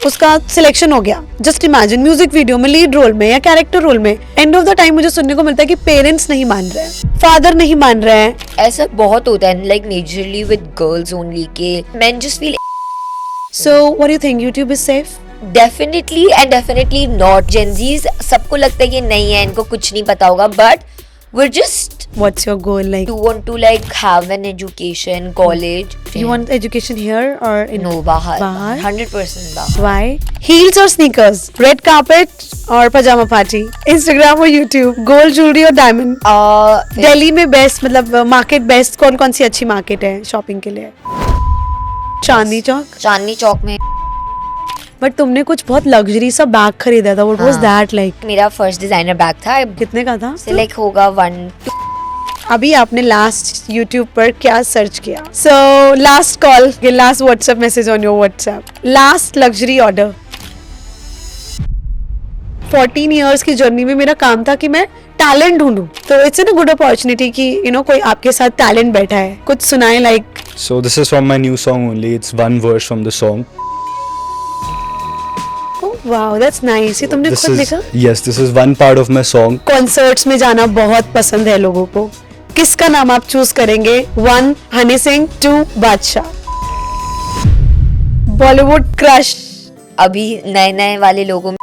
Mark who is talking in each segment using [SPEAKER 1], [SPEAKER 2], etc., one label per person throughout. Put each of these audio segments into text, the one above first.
[SPEAKER 1] उसका सिलेक्शन हो गया, जस्ट इमेजिन म्यूजिक वीडियो में, लीड रोल में या कैरेक्टर रोल में, एंड ऑफ द टाइम मुझे सुनने को मिलता है कि पेरेंट्स नहीं मान रहे हैं, फादर नहीं मान रहे हैं.
[SPEAKER 2] ऐसा बहुत होता है like majorly with girls only के men just feel
[SPEAKER 1] So what do you think, YouTube is safe?
[SPEAKER 2] definitely and definitely not. Gen Z's सबको लगता है कि नहीं है, इनको कुछ नहीं पता होगा, but we're just
[SPEAKER 1] What's your goal like?
[SPEAKER 2] to want to like have an education, college.
[SPEAKER 1] You want education here or in?
[SPEAKER 2] No, बाहर
[SPEAKER 1] बाहर?
[SPEAKER 2] 100% बाहर.
[SPEAKER 1] Why? Heels or sneakers? Red carpet or pajama party? Instagram or YouTube? Gold jewelry or diamond? Delhi में best मतलब market best कौन कौन सी अच्छी market है shopping के लिए? चांदनी चौक.
[SPEAKER 2] चांदनी चौक में
[SPEAKER 1] बट तुमने कुछ बहुत लग्जरी सा बैग खरीदा था. What was that like?
[SPEAKER 2] मेरा फर्स्ट डिजाइनर बैग था.
[SPEAKER 1] कितने का था?
[SPEAKER 2] से लाइक होगा 1
[SPEAKER 1] अभी आपने लास्ट YouTube पर क्या सर्च किया? So last call, last WhatsApp message on your WhatsApp, last luxury order. 14 years की जर्नी में मेरा काम था कि मैं टैलेंट ढूंढूं, तो इट्स एन गुड अपॉर्चुनिटी कि कोई आपके साथ टैलेंट बैठा है. कुछ सुनाए like.
[SPEAKER 3] So this is from my new song only. It's one verse from the song.
[SPEAKER 1] Wow that's nice. ये तुमने
[SPEAKER 3] This
[SPEAKER 1] खुद
[SPEAKER 3] is
[SPEAKER 1] लिखा?
[SPEAKER 3] yes, this is one part of my song.
[SPEAKER 1] Concerts में जाना बहुत पसंद है लोगों को. किसका नाम आप चूज करेंगे? 1 हनी सिंह, 2 बादशाह. बॉलीवुड क्रश.
[SPEAKER 2] अभी नए नए वाले लोगों में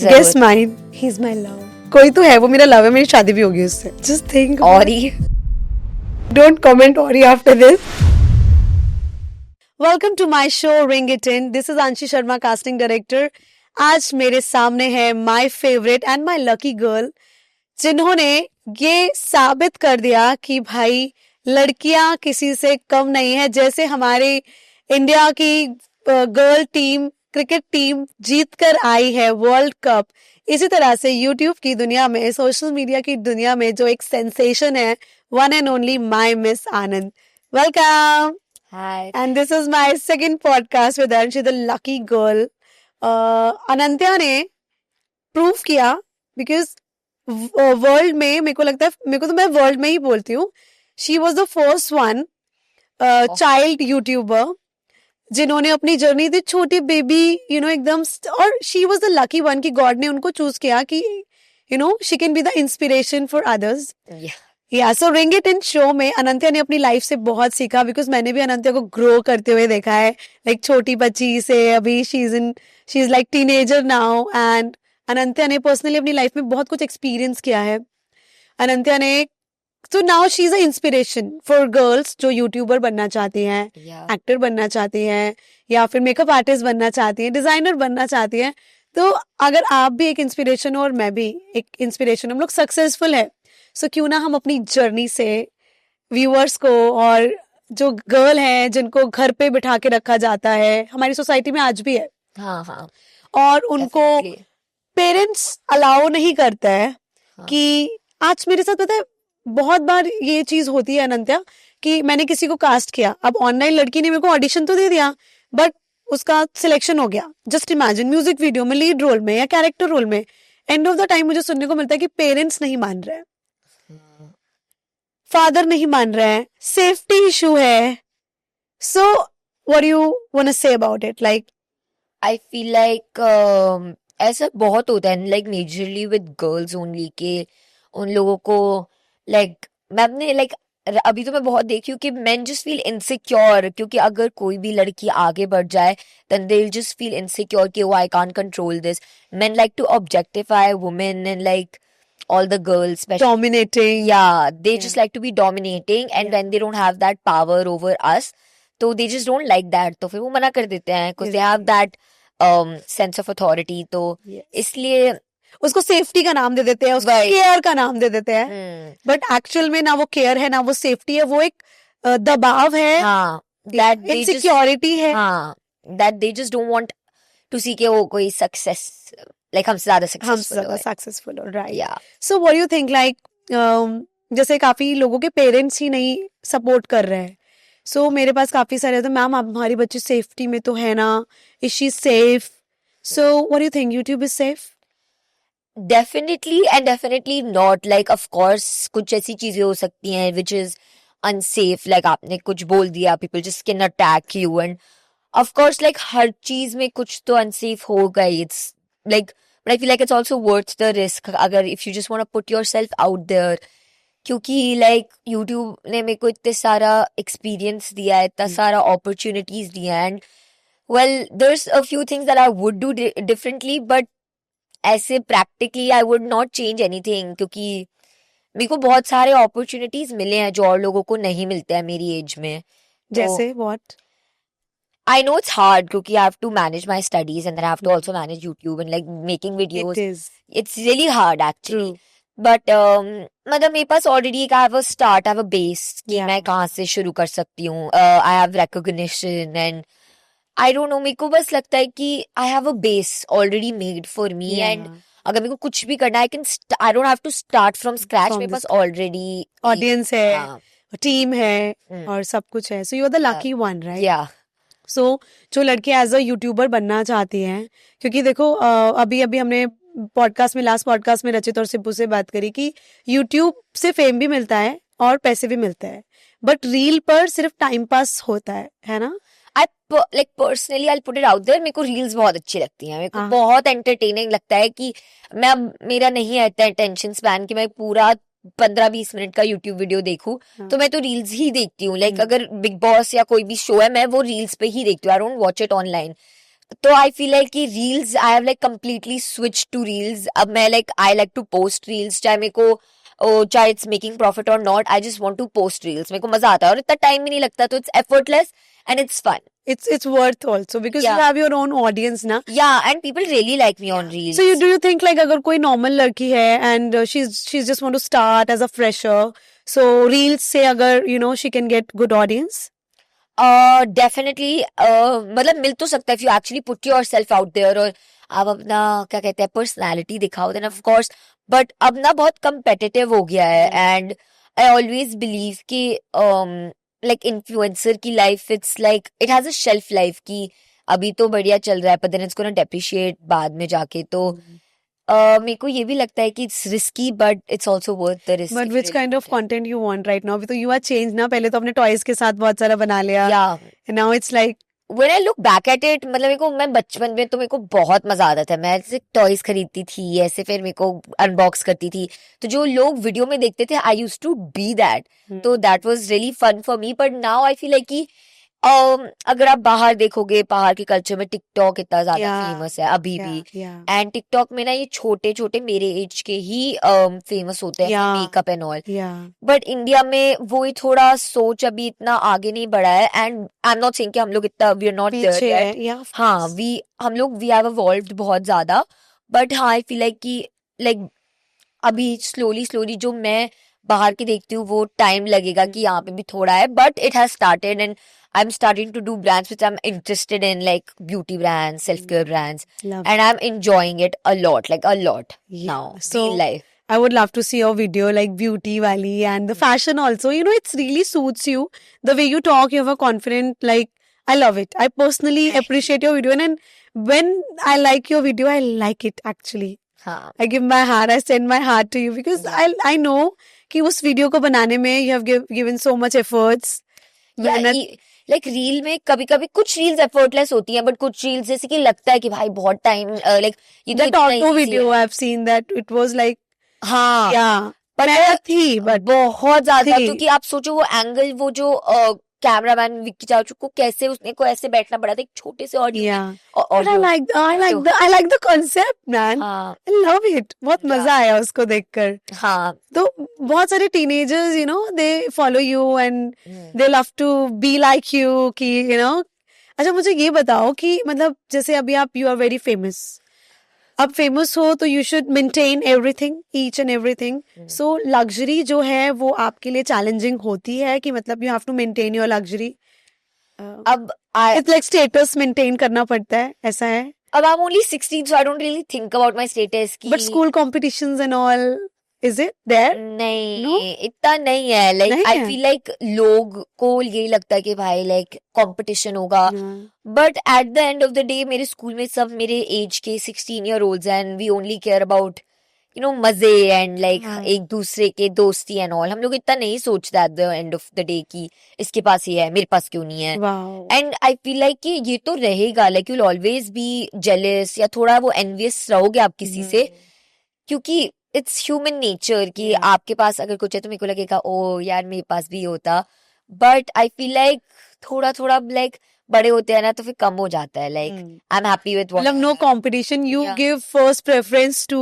[SPEAKER 1] guess mine. He is my love. कोई तो है, वो मेरा लव है, मेरी शादी भी होगी उससे. Just think.
[SPEAKER 2] और ही
[SPEAKER 1] डोंट कमेंट और after this. Welcome to my show ring it in. This is Anshi Sharma, casting director. आज मेरे सामने है my favourite and my lucky girl, जिन्होंने ये साबित कर दिया कि भाई लड़कियां किसी से कम नहीं है. जैसे हमारी इंडिया की गर्ल टीम, क्रिकेट टीम जीत कर आई है वर्ल्ड कप, इसी तरह से यूट्यूब की दुनिया में, सोशल मीडिया की दुनिया में जो एक सेंसेशन है, one and only my miss Anand. Welcome.
[SPEAKER 2] Hi.
[SPEAKER 1] And this is my second podcast with Anshi, the lucky girl. अनंत्या ने प्रूव किया, बिकॉज वर्ल्ड में मेरे को लगता है, मेरे को तो मैं वर्ल्ड में ही बोलती हूँ, she was the first one child YouTuber जिन्होंने अपनी जर्नी दी. छोटी बेबी एकदम, और she was the lucky one कि गॉड ने उनको चूज किया कि she can be the inspiration for others. या सो रिंग इट इन शो में अनंत्या ने अपनी लाइफ से बहुत सीखा, बिकॉज मैंने भी अनंत्या को ग्रो करते हुए देखा है, लाइक छोटी बच्ची से अभी she is like teenager now. And Anantya ने पर्सनली अपनी लाइफ में बहुत कुछ एक्सपीरियंस किया है. अनंत्या ने, so now she is a inspiration for girls जो यूट्यूबर बनना चाहती हैं, एक्टर बनना चाहती हैं, या फिर मेकअप आर्टिस्ट बनना चाहती हैं, डिजाइनर बनना चाहती हैं. तो अगर आप भी एक इंस्पिरेशन हो और मैं भी एक इंस्पिरेशन, हम लोग सक्सेसफुल है, सो क्यों ना हम अपनी जर्नी से व्यूअर्स को, और जो गर्ल है जिनको घर पे बिठा के रखा जाता है हमारी सोसाइटी में आज भी है,
[SPEAKER 2] हाँ
[SPEAKER 1] और उनको पेरेंट्स अलाउ नहीं करता है, कि आज मेरे साथ पता है बहुत बार ये चीज होती है अनंत्या, कि मैंने किसी को कास्ट किया, अब ऑनलाइन लड़की ने मेरे को ऑडिशन तो दे दिया, बट उसका सिलेक्शन हो गया, जस्ट इमेजिन म्यूजिक वीडियो में, लीड रोल में या कैरेक्टर रोल में, एंड ऑफ द टाइम मुझे सुनने को मिलता है कि पेरेंट्स नहीं मान रहे हैं, फादर नहीं मान रहे हैं, सेफ्टी इशू है. So what do you want to say about it? Like
[SPEAKER 2] I feel like ऐसा बहुत होता है like majorly with girls only के उन लोगों को लाइक मैं अपने लाइक अभी तो मैं बहुत देखी हूँ कि men just feel insecure, क्योंकि अगर कोई भी लड़की आगे बढ़ जाए then they'll just feel insecure कि oh I can't control this. Men like to objectify women and like all the girls, especially
[SPEAKER 1] dominating.
[SPEAKER 2] Yeah, they just like to be dominating, and when they don't have that power over us, तो they just don't like that, तो फिर वो मना कर देते हैं because they have that sense of authority. तो इसलिए
[SPEAKER 1] उसको सेफ्टी का नाम दे देते हैं, उसको केयर का नाम दे देते हैं, बट एक्चुअल में ना वो केयर है ना वो सेफ्टी है, वो एक दबाव है, इनसिक्योरिटी है,
[SPEAKER 2] that they just don't want to see कि वो कोई सक्सेस लाइक हमसे ज्यादा
[SPEAKER 1] सक्सेसफुल हो. Right. So what do you think, like जैसे काफी लोगों के पेरेंट्स ही नहीं सपोर्ट कर रहे हैं, सो मेरे पास काफी सारे होते हैं, मैम आप हमारी बच्ची सेफ्टी में तो है ना, is she safe? So what do you think, YouTube is safe?
[SPEAKER 2] Definitely and definitely not. Like of course कुछ ऐसी चीजें हो सकती हैं which is unsafe, like आपने कुछ बोल दिया, people just can attack you, and of course like हर चीज में कुछ तो अनसेफ होगा ही. It's like but I feel like it's also worth the risk अगर if you just want to put yourself out there. क्योंकि लाइक यूट्यूब ने मेरे को इतने सारा एक्सपीरियंस दिया है, इतना सारा अपॉर्चुनिटीज दिया है. And well there's a few things that I would do differently, but ऐसे practically I would not change anything. क्योंकि मेरे को बहुत सारे अपॉर्चुनिटीज मिले हैं जो और लोगों को नहीं मिलते हैं मेरी एज में.
[SPEAKER 1] जैसे what?
[SPEAKER 2] I know it's hard क्योंकि I have to manage my studies and then I have to also manage YouTube and like making videos.
[SPEAKER 1] It is.
[SPEAKER 2] It's really hard actually.
[SPEAKER 1] True.
[SPEAKER 2] But मतलब मेरे पास already एक I have a start, I have a base कि
[SPEAKER 1] Yeah.
[SPEAKER 2] मैं कहाँ से शुरू कर सकती हूँ. I have recognition and I don't know, मेरे को बस लगता है कि I have a base already made for me and अगर मेरे को कुछ भी करना है I don't have to start from scratch.
[SPEAKER 1] From
[SPEAKER 2] मेरे
[SPEAKER 1] the
[SPEAKER 2] पास already
[SPEAKER 1] Audience है,
[SPEAKER 2] हाँ.
[SPEAKER 1] टीम है
[SPEAKER 2] Hmm.
[SPEAKER 1] और सब कुछ है. So you are the lucky one, right?
[SPEAKER 2] Yeah.
[SPEAKER 1] सो जो लड़के एज अ यूट्यूबर बनना चाहती हैं, क्योंकि देखो अभी अभी हमने पॉडकास्ट में लास्ट पॉडकास्ट में रचित और सिब्बू से बात करी कि यूट्यूब से फेम भी मिलता है और पैसे भी मिलते हैं, बट रील पर सिर्फ टाइम पास होता है ना.
[SPEAKER 2] like personally I'll put it out there, मेरे को रील्स बहुत अच्छी लगती हैं. मेरे को
[SPEAKER 1] हाँ.
[SPEAKER 2] बहुत एंटरटेनिंग लगता है कि मैं अब मेरा नहीं रहता है अटेंशन स्पैन कि मैं पूरा 15-20 मिनट का यूट्यूब वीडियो देखूं.
[SPEAKER 1] हाँ.
[SPEAKER 2] तो मैं तो रील्स ही देखती हूँ. लाइक अगर बिग बॉस या कोई भी शो है मैं वो रील्स पे ही देखती हूँ. I don't watch it online. तो आई फील लाइक कि reels I have like completely switch to reels. अब मैं like I like to post reels, चाहे मेरे को चाहे इट्स मेकिंग प्रॉफिट और not, I just want to post reels. मेरे को मजा आता है और इतना टाइम भी नहीं लगता, तो it's effortless and it's fun.
[SPEAKER 1] It's worth also because you
[SPEAKER 2] Yeah.
[SPEAKER 1] have your own audience ना.
[SPEAKER 2] Yeah, and people really like me on reels.
[SPEAKER 1] So do you think like अगर कोई normal लड़की है and she's just want to start as a fresher, so reels से अगर she can get good audience?
[SPEAKER 2] Definitely. मतलब मिल तो सकता है if you actually put yourself out there और आप अपना क्या कहते हैं पर्सनालिटी दिखाओ, then of course. But अब ना बहुत competitive हो गया है and I always believe कि like influencer की life it's like it has a shelf life कि अभी तो बढ़िया चल रहा है but then it's gonna depreciate बाद में जाके. तो मेरे को ये भी लगता है कि it's risky but it's also worth the risk.
[SPEAKER 1] But which kind of content you want right now? अभी तो you are changed ना, पहले तो अपने toys के साथ बहुत सारा बना लिया.
[SPEAKER 2] Yeah.
[SPEAKER 1] And now it's like
[SPEAKER 2] When I look back at it, मतलब मेरे को मैं बचपन में तो मेरे को बहुत मजा आता था. मैं ऐसे टॉयज खरीदती थी ऐसे, फिर मेरे को अनबॉक्स करती थी. तो जो लोग वीडियो में देखते थे I used to be that. तो that was really fun for me. But now I feel like कि अगर आप बाहर देखोगे बाहर के कल्चर में टिकटॉक इतना ज्यादा
[SPEAKER 1] Yeah.
[SPEAKER 2] फेमस है अभी भी.
[SPEAKER 1] yeah.
[SPEAKER 2] एंड टिकटॉक में ना ये छोटे छोटे मेरे एज के ही फेमस होते हैं
[SPEAKER 1] Yeah.
[SPEAKER 2] Makeup and all.
[SPEAKER 1] Yeah.
[SPEAKER 2] But India में वो ही थोड़ा सोच अभी इतना आगे नहीं बढ़ा है. And I am not saying कि हम लोग इतना वी आर नॉट देयर
[SPEAKER 1] पीछे
[SPEAKER 2] येट.
[SPEAKER 1] है. Yeah. of
[SPEAKER 2] हाँ
[SPEAKER 1] course.
[SPEAKER 2] हम लोग वी हैव इवॉल्व्ड बहुत ज्यादा. बट हाँ आई फील लाइक कि लाइक अभी स्लोली जो मैं बाहर की देखती हूँ वो टाइम लगेगा कि यहाँ पे भी थोड़ा है. But it has started and I am starting to do brands which I am interested in, like beauty brands, self care brands,
[SPEAKER 1] Love.
[SPEAKER 2] And I am enjoying it a lot
[SPEAKER 1] Yeah.
[SPEAKER 2] Now.
[SPEAKER 1] So
[SPEAKER 2] real life.
[SPEAKER 1] I would love to see your video like beauty wali and the fashion also. It's really suits you. The way you talk, you have a confident, like, I love it. I personally appreciate your video. And when I like your video, I like it actually.
[SPEAKER 2] हाँ
[SPEAKER 1] I give my heart, I send my heart to you because I know कि उस video को बनाने में you have given so much efforts. मेहनत.
[SPEAKER 2] Like reel में कभी कभी कुछ रील्स एफर्टलेस होती हैं बट कुछ रील्स जैसे कि लगता है कि भाई बहुत टाइम लाइक ये तो
[SPEAKER 1] That
[SPEAKER 2] इतना
[SPEAKER 1] auto
[SPEAKER 2] easy
[SPEAKER 1] video
[SPEAKER 2] है.
[SPEAKER 1] I've seen that it was like,
[SPEAKER 2] हाँ
[SPEAKER 1] yeah,
[SPEAKER 2] But
[SPEAKER 1] मेहनत थी but
[SPEAKER 2] बहुत ज्यादा.
[SPEAKER 1] थी.
[SPEAKER 2] क्योंकि आप सोचो वो एंगल, वो जो कैमरामैन विक्की चाचू को कैसे उसने को ऐसे बैठना पड़ा था एक छोटे से audio.
[SPEAKER 1] yeah. But I like the concept, man.
[SPEAKER 2] हाँ
[SPEAKER 1] I love it. बहुत
[SPEAKER 2] Yeah.
[SPEAKER 1] मजा आया उसको देखकर.
[SPEAKER 2] हाँ.
[SPEAKER 1] तो बहुत सारे teenagers, they follow you and they love to be like you कि अच्छा मुझे ये बताओ कि मतलब जैसे अभी आप you are very famous. अब फेमस हो तो you should maintain everything, each and everything. So luxury जो है वो आपके लिए challenging होती है कि मतलब you have to maintain your luxury.
[SPEAKER 2] अब
[SPEAKER 1] It's like status maintain करना पड़ता है, ऐसा है.
[SPEAKER 2] अब I'm only 16 so I don't really think about my status की.
[SPEAKER 1] But school competitions and all, is it there?
[SPEAKER 2] नहीं
[SPEAKER 1] No?
[SPEAKER 2] इतना नहीं है. लाइक
[SPEAKER 1] नहीं
[SPEAKER 2] आई
[SPEAKER 1] है?
[SPEAKER 2] फील लाइक लोग को यही लगता है कि भाई लाइक कंपटीशन होगा.
[SPEAKER 1] Yeah.
[SPEAKER 2] But at the end of the day मेरे स्कूल में सब मेरे एज के 16 year olds and we only care about मजे एंड लाइक
[SPEAKER 1] हाँ।
[SPEAKER 2] एक दूसरे के दोस्ती एंड ऑल, हम लोग इतना नहीं सोचते eight the end of the day कि इसके पास ये है मेरे पास क्यों नहीं है.
[SPEAKER 1] Wow.
[SPEAKER 2] And I feel like कि ये तो रहेगा, like you will always be jealous या थोड़ा वो एनवियस रहोगे आप किसी से, क्योंकि इट्स ह्यूमन नेचर कि
[SPEAKER 1] Yeah.
[SPEAKER 2] आपके पास अगर कुछ है तो मेरे को लगेगा ओ यार मेरे पास भी होता. बट आई फील लाइक थोड़ा थोड़ा लाइक बड़े होते हैं ना तो फिर कम हो जाता है. Like I am happy with
[SPEAKER 1] मतलब no competition, you
[SPEAKER 2] Yeah.
[SPEAKER 1] give first preference to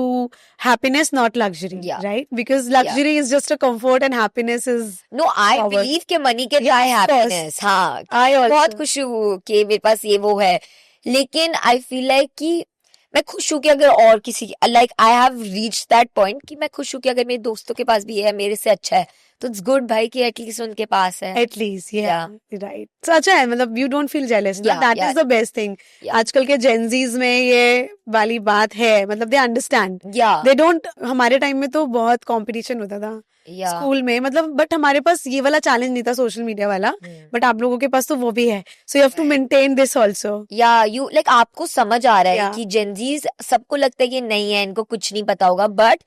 [SPEAKER 1] happiness, not luxury,
[SPEAKER 2] Yeah.
[SPEAKER 1] right? Because luxury is just a comfort and happiness is
[SPEAKER 2] no I
[SPEAKER 1] Power.
[SPEAKER 2] Believe के money के
[SPEAKER 1] Yeah,
[SPEAKER 2] चाहे
[SPEAKER 1] of course.
[SPEAKER 2] Happiness. हाँ,
[SPEAKER 1] I also
[SPEAKER 2] बहुत खुश हूँ कि मेरे पास ये वो है, लेकिन आई फील लाइक कि मैं खुश हूँ कि अगर और किसी like I have reach that point कि मैं खुश हूँ कि अगर मेरे दोस्तों के पास भी है मेरे से अच्छा है तो इट्स गुड भाई कि एटलीस्ट उनके पास है.
[SPEAKER 1] at least, yeah, right. So अच्छा है, मतलब you don't feel jealous, ना?
[SPEAKER 2] Yeah,
[SPEAKER 1] That
[SPEAKER 2] yeah.
[SPEAKER 1] is the best thing.
[SPEAKER 2] Yeah.
[SPEAKER 1] आजकल के Gen Zs में ये वाली बात है, मतलब they understand.
[SPEAKER 2] या
[SPEAKER 1] They don't. हमारे टाइम में तो बहुत कंपटीशन होता था
[SPEAKER 2] या
[SPEAKER 1] स्कूल में, मतलब बट हमारे पास ये वाला चैलेंज नहीं था सोशल मीडिया वाला, बट आप लोगों के पास तो वो भी है. So you have to maintain this also.
[SPEAKER 2] या यू लाइक आपको समझ आ रहा है
[SPEAKER 1] Yeah.
[SPEAKER 2] कि जेनजीज सबको लगता है कि नहीं है इनको कुछ नहीं पता होगा, बट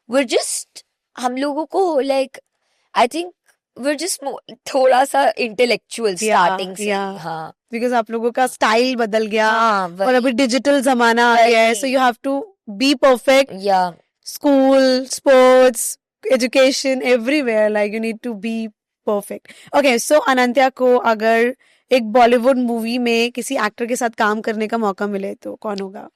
[SPEAKER 2] we're just हम लोगों को like I think we're just थोड़ा सा इंटेलेक्चुअल स्टार्टिंग से.
[SPEAKER 1] yeah.
[SPEAKER 2] हाँ
[SPEAKER 1] बिकॉज आप लोगों का स्टाइल बदल गया
[SPEAKER 2] हाँ
[SPEAKER 1] और अभी डिजिटल जमाना आ गया है,
[SPEAKER 2] वही.
[SPEAKER 1] So you have to be perfect.
[SPEAKER 2] या
[SPEAKER 1] School, sports, education, everywhere, like you need to be perfect. Okay, so अनंत्या को अगर एक बॉलीवुड मूवी में किसी एक्टर के साथ काम करने का मौका मिले तो कौन होगा?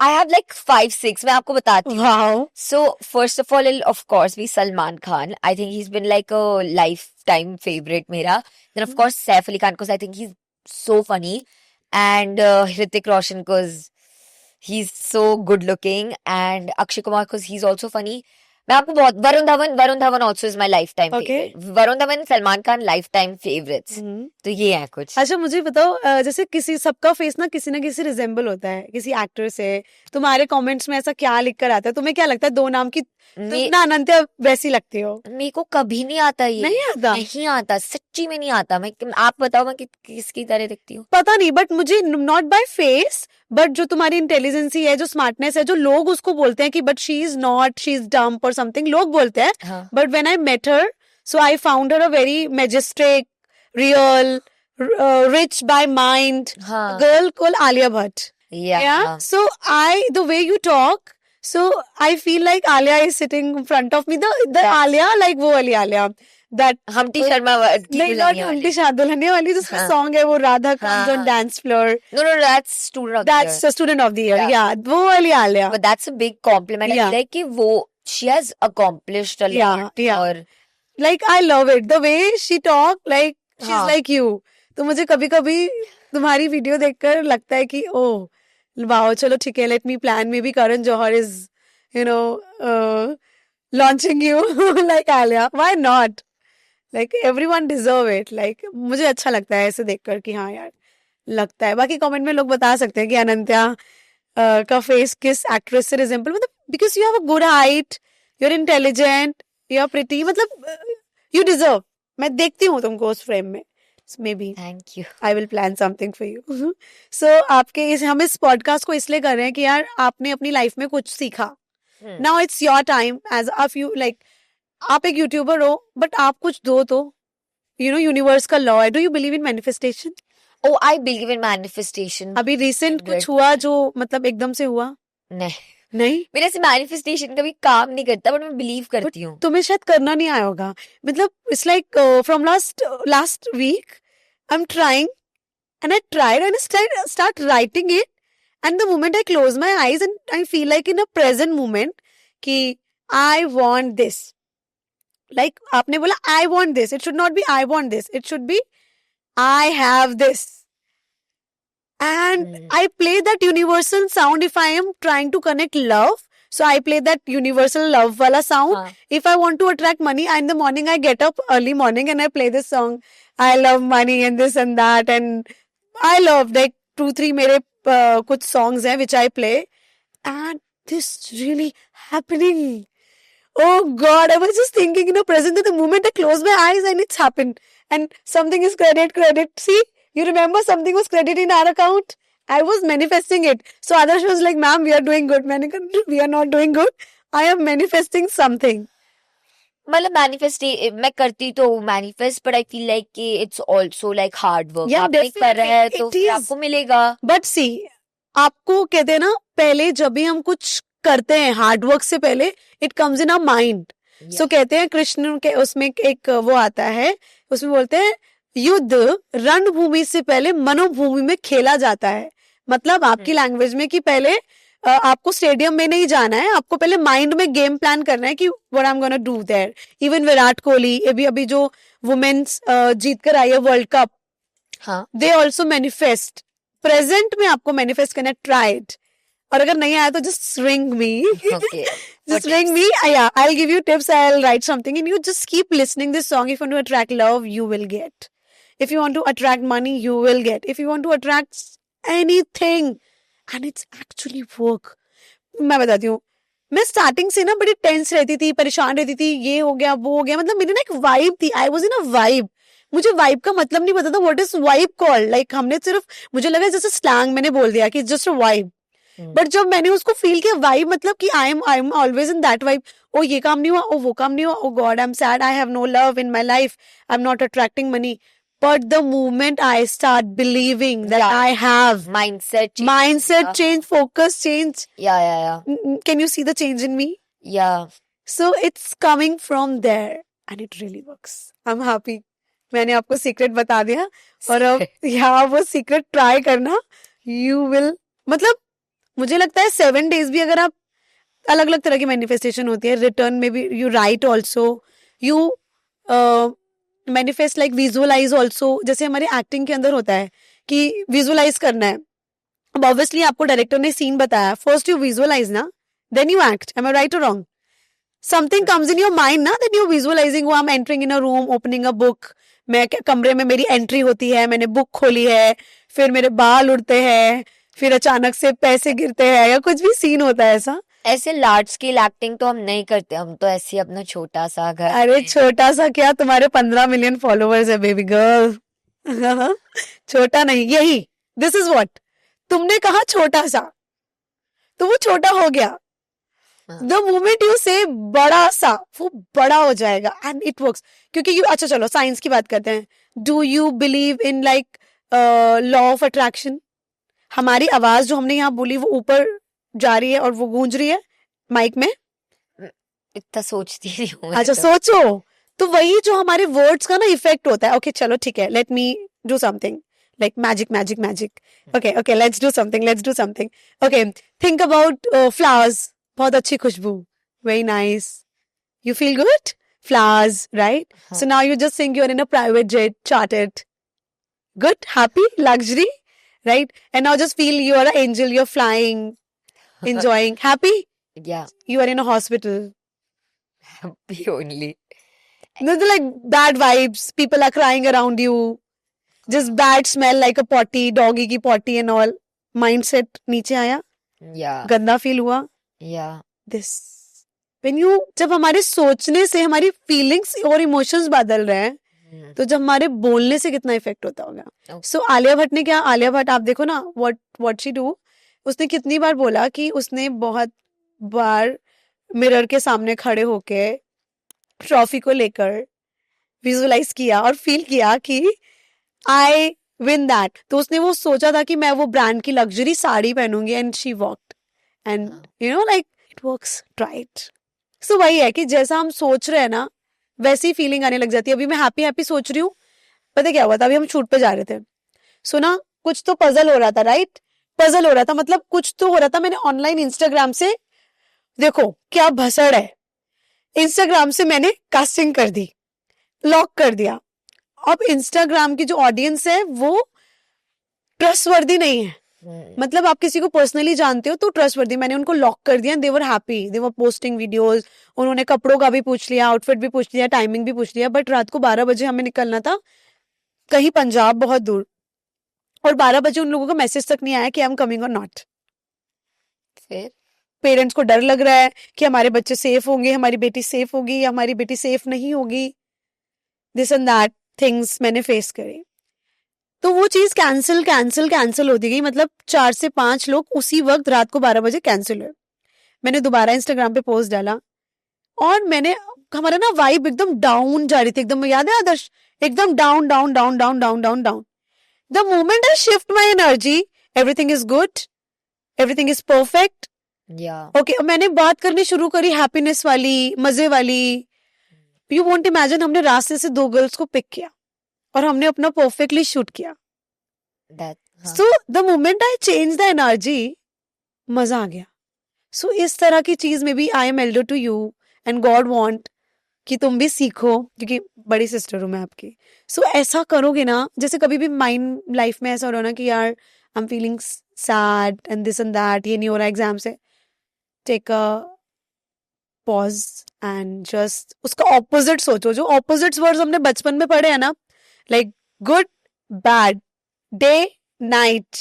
[SPEAKER 2] आई हैव लाइक 5-6 मैं आपको बताती हूँ.
[SPEAKER 1] Wow.
[SPEAKER 2] So first of all, it'll of course be Salman Khan. I think he's been like a lifetime favorite mera. Then of course Saif Ali Khan because I think he's so funny, and Hrithik Roshan because he's so good looking, and Akshay Kumar because he's also funny. मैं आपको बहुत Varun Dhawan also is my lifetime
[SPEAKER 1] Okay.
[SPEAKER 2] favorite. Varun Dhawan, Salman Khan lifetime favorites. तो ये है कुछ.
[SPEAKER 1] अच्छा मुझे बताओ, जैसे किसी सबका फेस ना किसी रिजेंबल होता है किसी एक्टर से, तुम्हारे कमेंट्स में ऐसा क्या लिख कर आता है? तुम्हें क्या लगता है दो नाम की तुम ना अनंत्या वैसी लगती हो?
[SPEAKER 2] मेरे को कभी नहीं आता ये.
[SPEAKER 1] नहीं आता?
[SPEAKER 2] नहीं आता, सच्ची में नहीं आता. मैं आप बताओ मैं किसकी तरह दिखती हूँ?
[SPEAKER 1] पता नहीं, बट मुझे नॉट बाय फेस, बट जो तुम्हारी इंटेलिजेंसी है, जो स्मार्टनेस है, जो लोग उसको बोलते हैं कि but she is not, she is dumb और समथिंग, लोग बोलते हैं.
[SPEAKER 2] हाँ.
[SPEAKER 1] But when I met her, so I found her a very majestic, real, rich by mind
[SPEAKER 2] हाँ.
[SPEAKER 1] Girl called Alia Bhatt.
[SPEAKER 2] Yeah.
[SPEAKER 1] Yeah. So the way you talk, so I feel like Alia is sitting in front of me. The
[SPEAKER 2] That's-
[SPEAKER 1] Alia, like वो वाली Alia, that
[SPEAKER 2] हमटी Sharma की
[SPEAKER 1] नहीं, not
[SPEAKER 2] Dulhania वाली.
[SPEAKER 1] हमटी दुल्हनिया वाली, जिसका
[SPEAKER 2] हाँ.
[SPEAKER 1] Song है वो राधा comes
[SPEAKER 2] हाँ.
[SPEAKER 1] on dance floor.
[SPEAKER 2] No, that's student of the
[SPEAKER 1] That's
[SPEAKER 2] year.
[SPEAKER 1] the student of the year.
[SPEAKER 2] Yeah.
[SPEAKER 1] Yeah, वो वाली Alia.
[SPEAKER 2] But that's a big compliment. I
[SPEAKER 1] Yeah.
[SPEAKER 2] feel like कि वो she has accomplished a lot.
[SPEAKER 1] Yeah, yeah.
[SPEAKER 2] और
[SPEAKER 1] Like I love it. The way she talk, like she's
[SPEAKER 2] हाँ.
[SPEAKER 1] like you. तो मुझे कभी कभी तुम्हारी वीडियो देखकर लगता है कि ओह वाओ, चलो ठीक है, let me plan. Maybe Karan Johar is launching you like Alia. Why not? Like everyone deserve it. Like मुझे अच्छा लगता है ऐसे देखकर कि हाँ यार लगता है. बाकी कमेंट में लोग बता सकते हैं कि अनंत्या का फेस किस एक्ट्रेस से रिजेंबल, मतलब because you have a good height, you are intelligent, you are pretty, मतलब यू डिजर्व. मैं देखती हूँ तुमको उस फ्रेम में. Maybe
[SPEAKER 2] thank you.
[SPEAKER 1] I will plan something for you. So आपके हम इस पॉडकास्ट को इसलिए कर रहे हैं कि यार आपने अपनी लाइफ में कुछ सीखा. Now it's your time as a you like, आप एक यूट्यूबर हो बट आप कुछ दो तो यूनिवर्स का लॉ है. Do you believe in manifestation?
[SPEAKER 2] Oh, I believe in manifestation.
[SPEAKER 1] अभी रिसेंट
[SPEAKER 2] Good.
[SPEAKER 1] कुछ हुआ जो मतलब एकदम से हुआ?
[SPEAKER 2] नहीं,
[SPEAKER 1] नहीं,
[SPEAKER 2] मेरे से मैनिफेस्टेशन कभी काम नहीं करता, बट मैं बिलीव करती हूँ.
[SPEAKER 1] तुम्हें शायद करना नहीं आया होगा. मतलब it's like from last week I am trying and I tried and I start writing it, and the moment I close my eyes and I feel like in a present moment कि I want this. Like आपने बोला I want this, it should not be I want this, it should be I have this. And I play that universal sound if I am trying to connect love. So I play that universal love wala sound.
[SPEAKER 2] हाँ.
[SPEAKER 1] If I want to attract money, in the morning I get up early morning and I play this song. I love money and this and that, and I love like 2-3 मेरे कुछ songs हैं which I play, and this really happening. Oh God, I was just thinking in a present that the moment I close my eyes and it's happened, and something is credit. See, you remember something was credit in our account? I was manifesting it. So Adarsh was like, ma'am, we are doing good. मैंने कहा, we are not doing good. I am manifesting something.
[SPEAKER 2] मतलब manifest मैं करती तो manifest, but I feel like कि it's also like hard work.
[SPEAKER 1] Yeah,
[SPEAKER 2] आपने कर रहा है
[SPEAKER 1] definitely
[SPEAKER 2] तो
[SPEAKER 1] it
[SPEAKER 2] फिर
[SPEAKER 1] is.
[SPEAKER 2] आपको मिलेगा.
[SPEAKER 1] बट सी, आपको कहते हैं ना, पहले जब भी हम कुछ करते हैं हार्ड वर्क से पहले, it comes in our mind. So कहते हैं कृष्ण के उसमें एक वो आता है, उसमें बोलते हैं युद्ध रणभूमि से पहले मनोभूमि में खेला जाता है. मतलब आपकी लैंग्वेज में कि पहले आपको स्टेडियम में नहीं जाना है, आपको पहले माइंड में गेम प्लान करना है कि what I am gonna do their. Even Virat Kohli अभी जो वुमेन्स जीत कर आई है वर्ल्ड कप,
[SPEAKER 2] हाँ,
[SPEAKER 1] दे ऑल्सो मैनिफेस्ट. प्रेजेंट में आपको मैनिफेस्ट करना है, ट्राई इट. और अगर नहीं आया तो just ring me.
[SPEAKER 2] Okay.
[SPEAKER 1] Just ring me. Yeah, I'll give you tips. I'll write something, and you just keep listening this song. If you want to attract love, you will get. If you want to attract money, you will get. If you want to attract anything, and it's actually work. मैं बताती हूँ, मैं starting से ना बड़ी tense रहती थी, परेशान रहती थी, ये हो गया वो हो गया. मतलब मेरी ना एक वाइब थी. I was in a vibe. मुझे वाइब का मतलब नहीं पता था. What is vibe called? Like हमने सिर्फ, मुझे लगा जैसे स्लैंग मैंने बोल दिया कि जस्ट अ वाइब. बट जब मैंने उसको फील किया, वाइब मतलब कि I am always in that vibe. ओ ये काम नहीं हुआ, ओ वो काम नहीं हुआ, oh God I am sad, I have no love in my life, I am not attracting money. But the moment I start believing that I have mindset change, focus change,
[SPEAKER 2] या
[SPEAKER 1] can you see the change in me? So it's coming from there and it really works. I'm happy. मैंने आपको secret बता दिया और अब यहाँ वो secret try करना. You will, मतलब मुझे लगता है 7 days भी अगर आप, अलग अलग तरह की मैनिफेस्टेशन होती है. रिटर्न में भी you write also, you manifest like visualise also. जैसे हमारे एक्टिंग के अंदर होता है कि विजुअलाइज करना है. अब ऑब्वियसली आपको डायरेक्टर ने सीन बताया, फर्स्ट यू विजुअलाइज ना, then you act. Am I right और wrong? Something comes in your mind ना, then you visualising. I am entering in a room, opening a book. मैं कमरे में, मेरी एंट्री होती है, मैंने बुक खोली है, फिर मेरे बाल उड़ते हैं, फिर अचानक से पैसे गिरते हैं, या कुछ भी सीन होता है ऐसा.
[SPEAKER 2] ऐसे लार्ज स्केल एक्टिंग तो हम नहीं करते, हम तो ऐसे ही अपना छोटा सा घर.
[SPEAKER 1] अरे छोटा सा क्या, तुम्हारे 15 मिलियन फॉलोअर्स है बेबी गर्ल. छोटा नहीं, यही, दिस इज व्हाट. तुमने कहा छोटा सा, तो वो छोटा हो गया. द मोमेंट यू से बड़ा सा, वो बड़ा हो जाएगा एंड इट वर्क्स. क्योंकि यू, अच्छा चलो साइंस की बात करते हैं. Do you believe in like law of attraction? हमारी आवाज जो हमने यहाँ बोली वो ऊपर जा रही है और वो गूंज रही है माइक में.
[SPEAKER 2] इतना सोचती नहीं हूँ.
[SPEAKER 1] अच्छा सोचो, तो वही जो हमारे वर्ड्स का ना इफेक्ट होता है. ओके चलो ठीक है, let me do something like magic. Okay, let's do something. Okay, think about flowers. बहुत अच्छी खुशबू, very nice. You feel good? Flowers, right? So now you just think you're in a private jet, chartered. Good, happy, luxury, right? And now just feel you're an angel, you're flying, enjoying, happy.
[SPEAKER 2] Yeah,
[SPEAKER 1] You are in a hospital.
[SPEAKER 2] happy only.
[SPEAKER 1] Nothing like bad vibes. People are crying around you. Just bad smell like a potty, doggy की potty and all. Mindset नीचे आया,
[SPEAKER 2] Yeah,
[SPEAKER 1] गंदा feel हुआ.
[SPEAKER 2] yeah.
[SPEAKER 1] This when you, जब हमारे सोचने से हमारी फीलिंग्स और इमोशंस बदल रहे हैं, तो जब हमारे बोलने से कितना इफेक्ट होता होगा.
[SPEAKER 2] Okay.
[SPEAKER 1] सो आलिया भट्ट ने क्या, आलिया भट्ट आप देखो ना, व्हाट शी डू. उसने कितनी बार बोला कि उसने बहुत बार मिरर के सामने खड़े होके ट्रॉफी को लेकर विजुअलाइज किया और फील किया कि आई विन दैट. तो उसने वो सोचा था कि मैं वो ब्रांड की लग्जरी साड़ी पहनूंगी and she walked and you know like it works. Right. So वही है कि जैसा हम सोच रहे हैं ना, वैसी फीलिंग आने लग जाती है. अभी मैं हैप्पी सोच रही हूँ, पता क्या हुआ था, अभी हम शूट पे जा रहे थे. सो ना कुछ तो पजल हो रहा था, राइट? पजल हो रहा था मतलब कुछ तो हो रहा था. मैंने ऑनलाइन इंस्टाग्राम से, देखो क्या भसड़ है, इंस्टाग्राम से मैंने कास्टिंग कर दी, लॉक कर दिया. अब इंस्टाग्राम की जो ऑडियंस है वो ट्रस्टवर्दी नहीं है. मतलब आप किसी को पर्सनली जानते हो तो ट्रस्टवर्दी. मैंने उनको लॉक कर दिया. They were happy, they were posting videos. उन्होंने कपड़ों का भी पूछ लिया, आउटफिट भी पूछ लिया, टाइमिंग भी पूछ लिया. बट रात को 12 बजे हमें निकलना था कहीं पंजाब, बहुत दूर. और 12 बजे उन लोगों का मैसेज तक नहीं आया कि आई एम कमिंग और नॉट.
[SPEAKER 2] फिर
[SPEAKER 1] पेरेंट्स को डर लग रहा है कि हमारे बच्चे सेफ होंगे, हमारी बेटी सेफ होगी या हमारी बेटी सेफ नहीं होगी. दिस एंड दैट थिंग्स मैंने फेस करी. तो वो चीज कैंसिल होती गई. मतलब 4 से 5 लोग उसी वक्त रात को 12 बजे कैंसिल हुए. मैंने दोबारा इंस्टाग्राम पे पोस्ट डाला और मैंने हमारा ना वाइब एकदम डाउन जा रही थी, एकदम, याद है आदर्श, एकदम down down down down down down down. The moment I shift my energy, everything is good, everything is perfect.
[SPEAKER 2] Yeah.
[SPEAKER 1] Okay, मैंने बात करनी शुरू करी हैप्पीनेस वाली, मजे वाली. यू वॉन्ट इमेजिन, हमने रास्ते से 2 गर्ल्स को पिक किया और हमने अपना परफेक्टली शूट किया.
[SPEAKER 2] That. हाँ.
[SPEAKER 1] So the moment I change the energy, मजा आ गया. सो इस तरह की चीज में भी I am elder to you and god want कि तुम भी सीखो, क्योंकि बड़ी सिस्टर हूं मैं आपकी. सो ऐसा करोगे ना, जैसे कभी भी माइंड लाइफ में ऐसा हो रहा ना कि यार I am feeling sad and this and that, ये नहीं हो रहा एग्जाम से, take a pause and just उसका ऑपोजिट सोचो. जो ऑपोजिट वर्ड्स हमने बचपन में पढ़े हैं ना, like good, bad, day, night,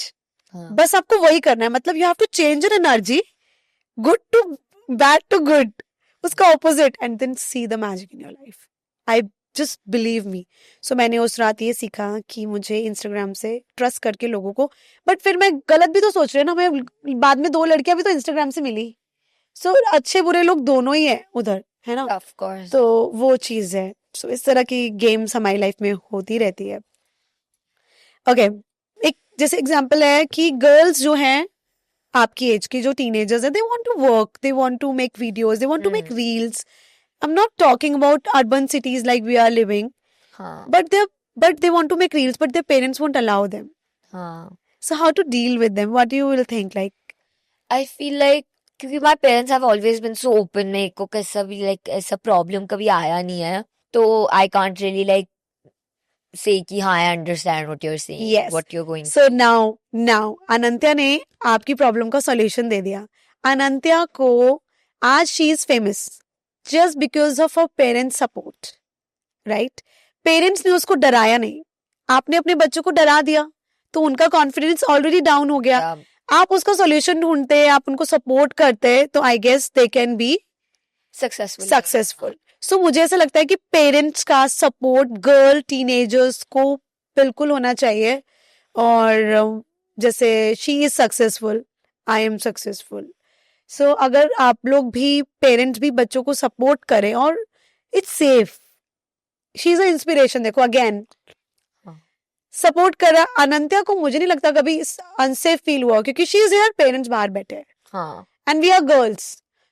[SPEAKER 2] हाँ.
[SPEAKER 1] बस आपको वही करना है. मतलब you have to change your energy, good to bad to good, उसका opposite, and then see the magic in your life. I just believe me. So मैंने उस रात ये सीखा कि मुझे इंस्टाग्राम से ट्रस्ट करके लोगों को, बट फिर मैं गलत भी तो सोच रही हूँ ना, मैं बाद में 2 लड़कियां भी तो इंस्टाग्राम से मिली. सो अच्छे बुरे लोग दोनों ही है उधर, है ना.
[SPEAKER 2] Of course.
[SPEAKER 1] तो वो चीज है. सो इस तरह की गेम्स हमारी लाइफ में होती रहती है. ओके, एक जैसे एग्जांपल है कि गर्ल्स जो हैं आपकी एज की, जो टीनेजर्स हैं, they want to work, they want to make videos, they want to make reels. I am not talking about urban cities like we are living,
[SPEAKER 2] हाँ.
[SPEAKER 1] but they want to make reels, but their parents won't allow them.
[SPEAKER 2] हाँ.
[SPEAKER 1] So how to deal with them? What do you will think? Like,
[SPEAKER 2] I feel like क्योंकि my parents have always been so open, मेरे को कैसा भी like ऐसा problem कभी आया नहीं है, तो I can't really like say कि हाँ I understand what you're saying,
[SPEAKER 1] Yes.
[SPEAKER 2] what you're going.
[SPEAKER 1] so now अनंत्या ने आपकी प्रॉब्लम का सॉल्यूशन दे दिया. अनंत्या को आज she is famous just because of her parents' support, right? Parents ने उसको डराया नहीं, आपने अपने बच्चों को डरा दिया, तो उनका कॉन्फिडेंस ऑलरेडी डाउन हो गया.
[SPEAKER 2] Yeah.
[SPEAKER 1] आप उसका सॉल्यूशन ढूंढते, आप उनको सपोर्ट करते, तो I guess they can be successful. So मुझे ऐसा लगता है कि पेरेंट्स का सपोर्ट गर्ल टीनेजर्स को बिल्कुल होना चाहिए. और जैसे she is successful, I am successful. So अगर आप लोग भी, पेरेंट्स भी बच्चों को सपोर्ट करें, और it's safe. She is a inspiration. देखो अगेन सपोर्ट करा. अनंत्या को मुझे नहीं लगता कभी अनसेफ फील हुआ, क्योंकि शी इज हियर, पेरेंट्स बाहर बैठे हैं,
[SPEAKER 2] हाँ.
[SPEAKER 1] And we are girls.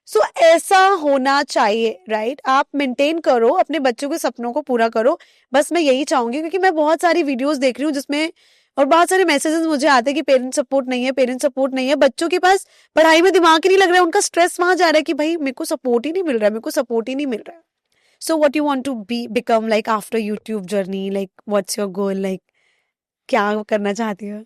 [SPEAKER 1] So ऐसा होना चाहिए, राइट? आप मेंटेन करो, अपने बच्चों के सपनों को पूरा करो. बस मैं यही चाहूंगी, क्योंकि मैं बहुत सारी वीडियोस देख रही हूँ जिसमें, और बहुत सारे मैसेजेस मुझे आते हैं कि पेरेंट्स सपोर्ट नहीं है, पेरेंट्स सपोर्ट नहीं है. बच्चों के पास पढ़ाई में दिमाग ही नहीं लग रहा है, उनका स्ट्रेस वहां जा रहा है कि भाई मेरे को सपोर्ट ही नहीं मिल रहा है, मेरे को सपोर्ट ही नहीं मिल रहा है. So what you want to become like after YouTube journey? Like what's your goal? Like क्या करना चाहती हो?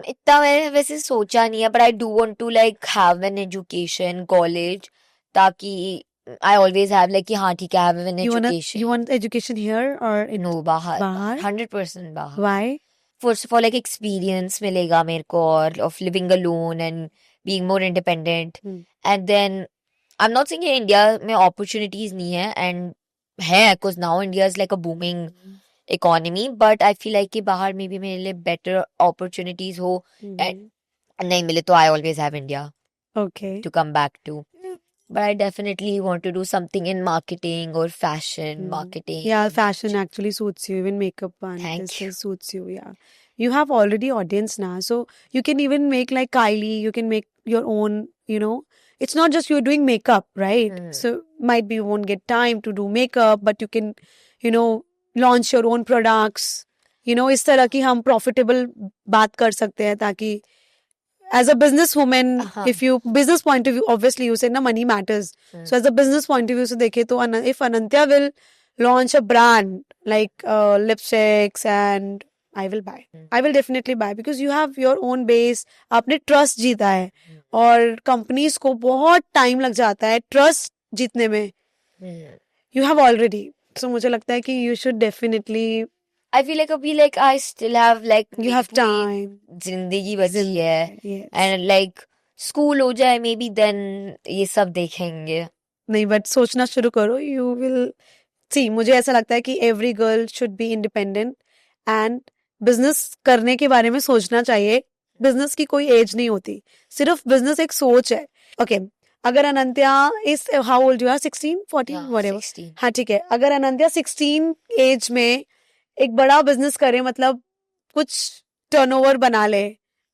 [SPEAKER 2] इतना मैंने वैसे सोचा नहीं है, but I do want to like have an education, college, ताकि I always have like कि हाँ ठीक है, have an education.
[SPEAKER 1] You want education here or in
[SPEAKER 2] No, बाहर.
[SPEAKER 1] बाहर?
[SPEAKER 2] 100% बाहर.
[SPEAKER 1] Why?
[SPEAKER 2] First of all, like experience मिलेगा मेरे को, और of living alone and being more independent. And then I'm not saying India में opportunities नहीं है, and है, because now India is like a booming economy, but I feel like कि बाहर में भी मेरे लिए better opportunities हो, and नहीं मिले तो I always have India
[SPEAKER 1] Okay.
[SPEAKER 2] to come back to. But I definitely want to do something in marketing or fashion marketing.
[SPEAKER 1] Yeah, fashion actually suits you. Even makeup and
[SPEAKER 2] Thank
[SPEAKER 1] this
[SPEAKER 2] you.
[SPEAKER 1] suits you. Yeah, you have already audience now, so you can even make like Kylie. You can make your own. You know, it's not just you're doing makeup, right? So might be you won't get time to do makeup, but you can, you know, launch your own products. You know, इस तरह की हम profitable बात कर सकते हैं, ताकि as a businesswoman, if you business point of view, obviously you said na money matters. So as a business point of view से देखे तो if Ananthya will launch a brand like lipsticks, and I will buy. I will definitely buy, because you have your own base. आपने trust जीता है, और companies को बहुत time लग जाता है trust जीतने में. You have already. So मुझे लगता है कि you should definitely.
[SPEAKER 2] I feel like अभी like I still have like
[SPEAKER 1] You have time.
[SPEAKER 2] जिंदगी बची है,
[SPEAKER 1] Yes.
[SPEAKER 2] and like school हो जाए maybe, then ये सब देखेंगे.
[SPEAKER 1] नहीं, बट सोचना शुरू करो. You will see. मुझे ऐसा लगता है कि every girl should be independent, and business करने के बारे में सोचना चाहिए. बिजनेस की कोई एज नहीं होती, सिर्फ बिजनेस एक सोच है. ओके, अगर अनंत्या इस how old you are 16 14
[SPEAKER 2] Yeah,
[SPEAKER 1] whatever
[SPEAKER 2] 16.
[SPEAKER 1] हाँ ठीक है, अगर अनंत्या 16 एज में एक बड़ा बिजनेस करे, मतलब कुछ टर्नओवर बना ले,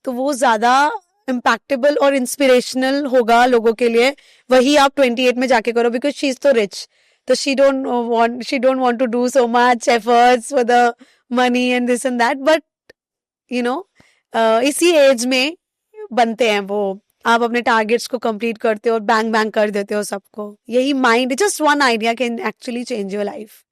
[SPEAKER 1] तो वो ज्यादा इम्पैक्टेबल और इंस्पिरेशनल होगा लोगों के लिए। वही आप 28 में जाके करो, बिकॉज शी इज तो रिच, तो she don't want to do so much efforts for the money and this and that, but you know इसी एज में बनते हैं वो। आप अपने टारगेट्स को कंप्लीट करते हो और बैंग बैंग कर देते हो सबको। यही mind, just one idea can actually change your life,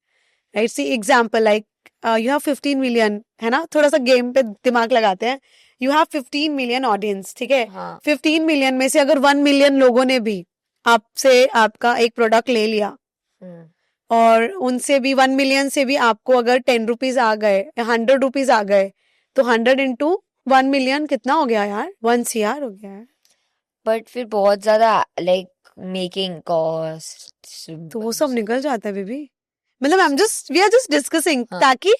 [SPEAKER 1] right? See example like you have 15 million, है ना, थोड़ा सा गेम पे दिमाग लगाते हैं। यू हैव 15 मिलियन ऑडियंस, ठीक है?
[SPEAKER 2] हाँ.
[SPEAKER 1] 15 मिलियन में से अगर 1 मिलियन लोगों ने भी आपसे आपका एक प्रोडक्ट ले लिया,
[SPEAKER 2] Hmm.
[SPEAKER 1] और उनसे भी 1 मिलियन से भी आपको अगर 10 रुपीज आ गए, 100 रुपीज आ गए, तो 100 इंटू 1 मिलियन कितना हो गया यार? 1 CR हो गया है।
[SPEAKER 2] बट फिर बहुत ज्यादा लाइक मेकिंग कॉस्ट
[SPEAKER 1] तो वो सब निकल जाता है बेबी। मतलब वी आर जस्ट डिस्कसिंग,
[SPEAKER 2] हाँ.
[SPEAKER 1] ताकि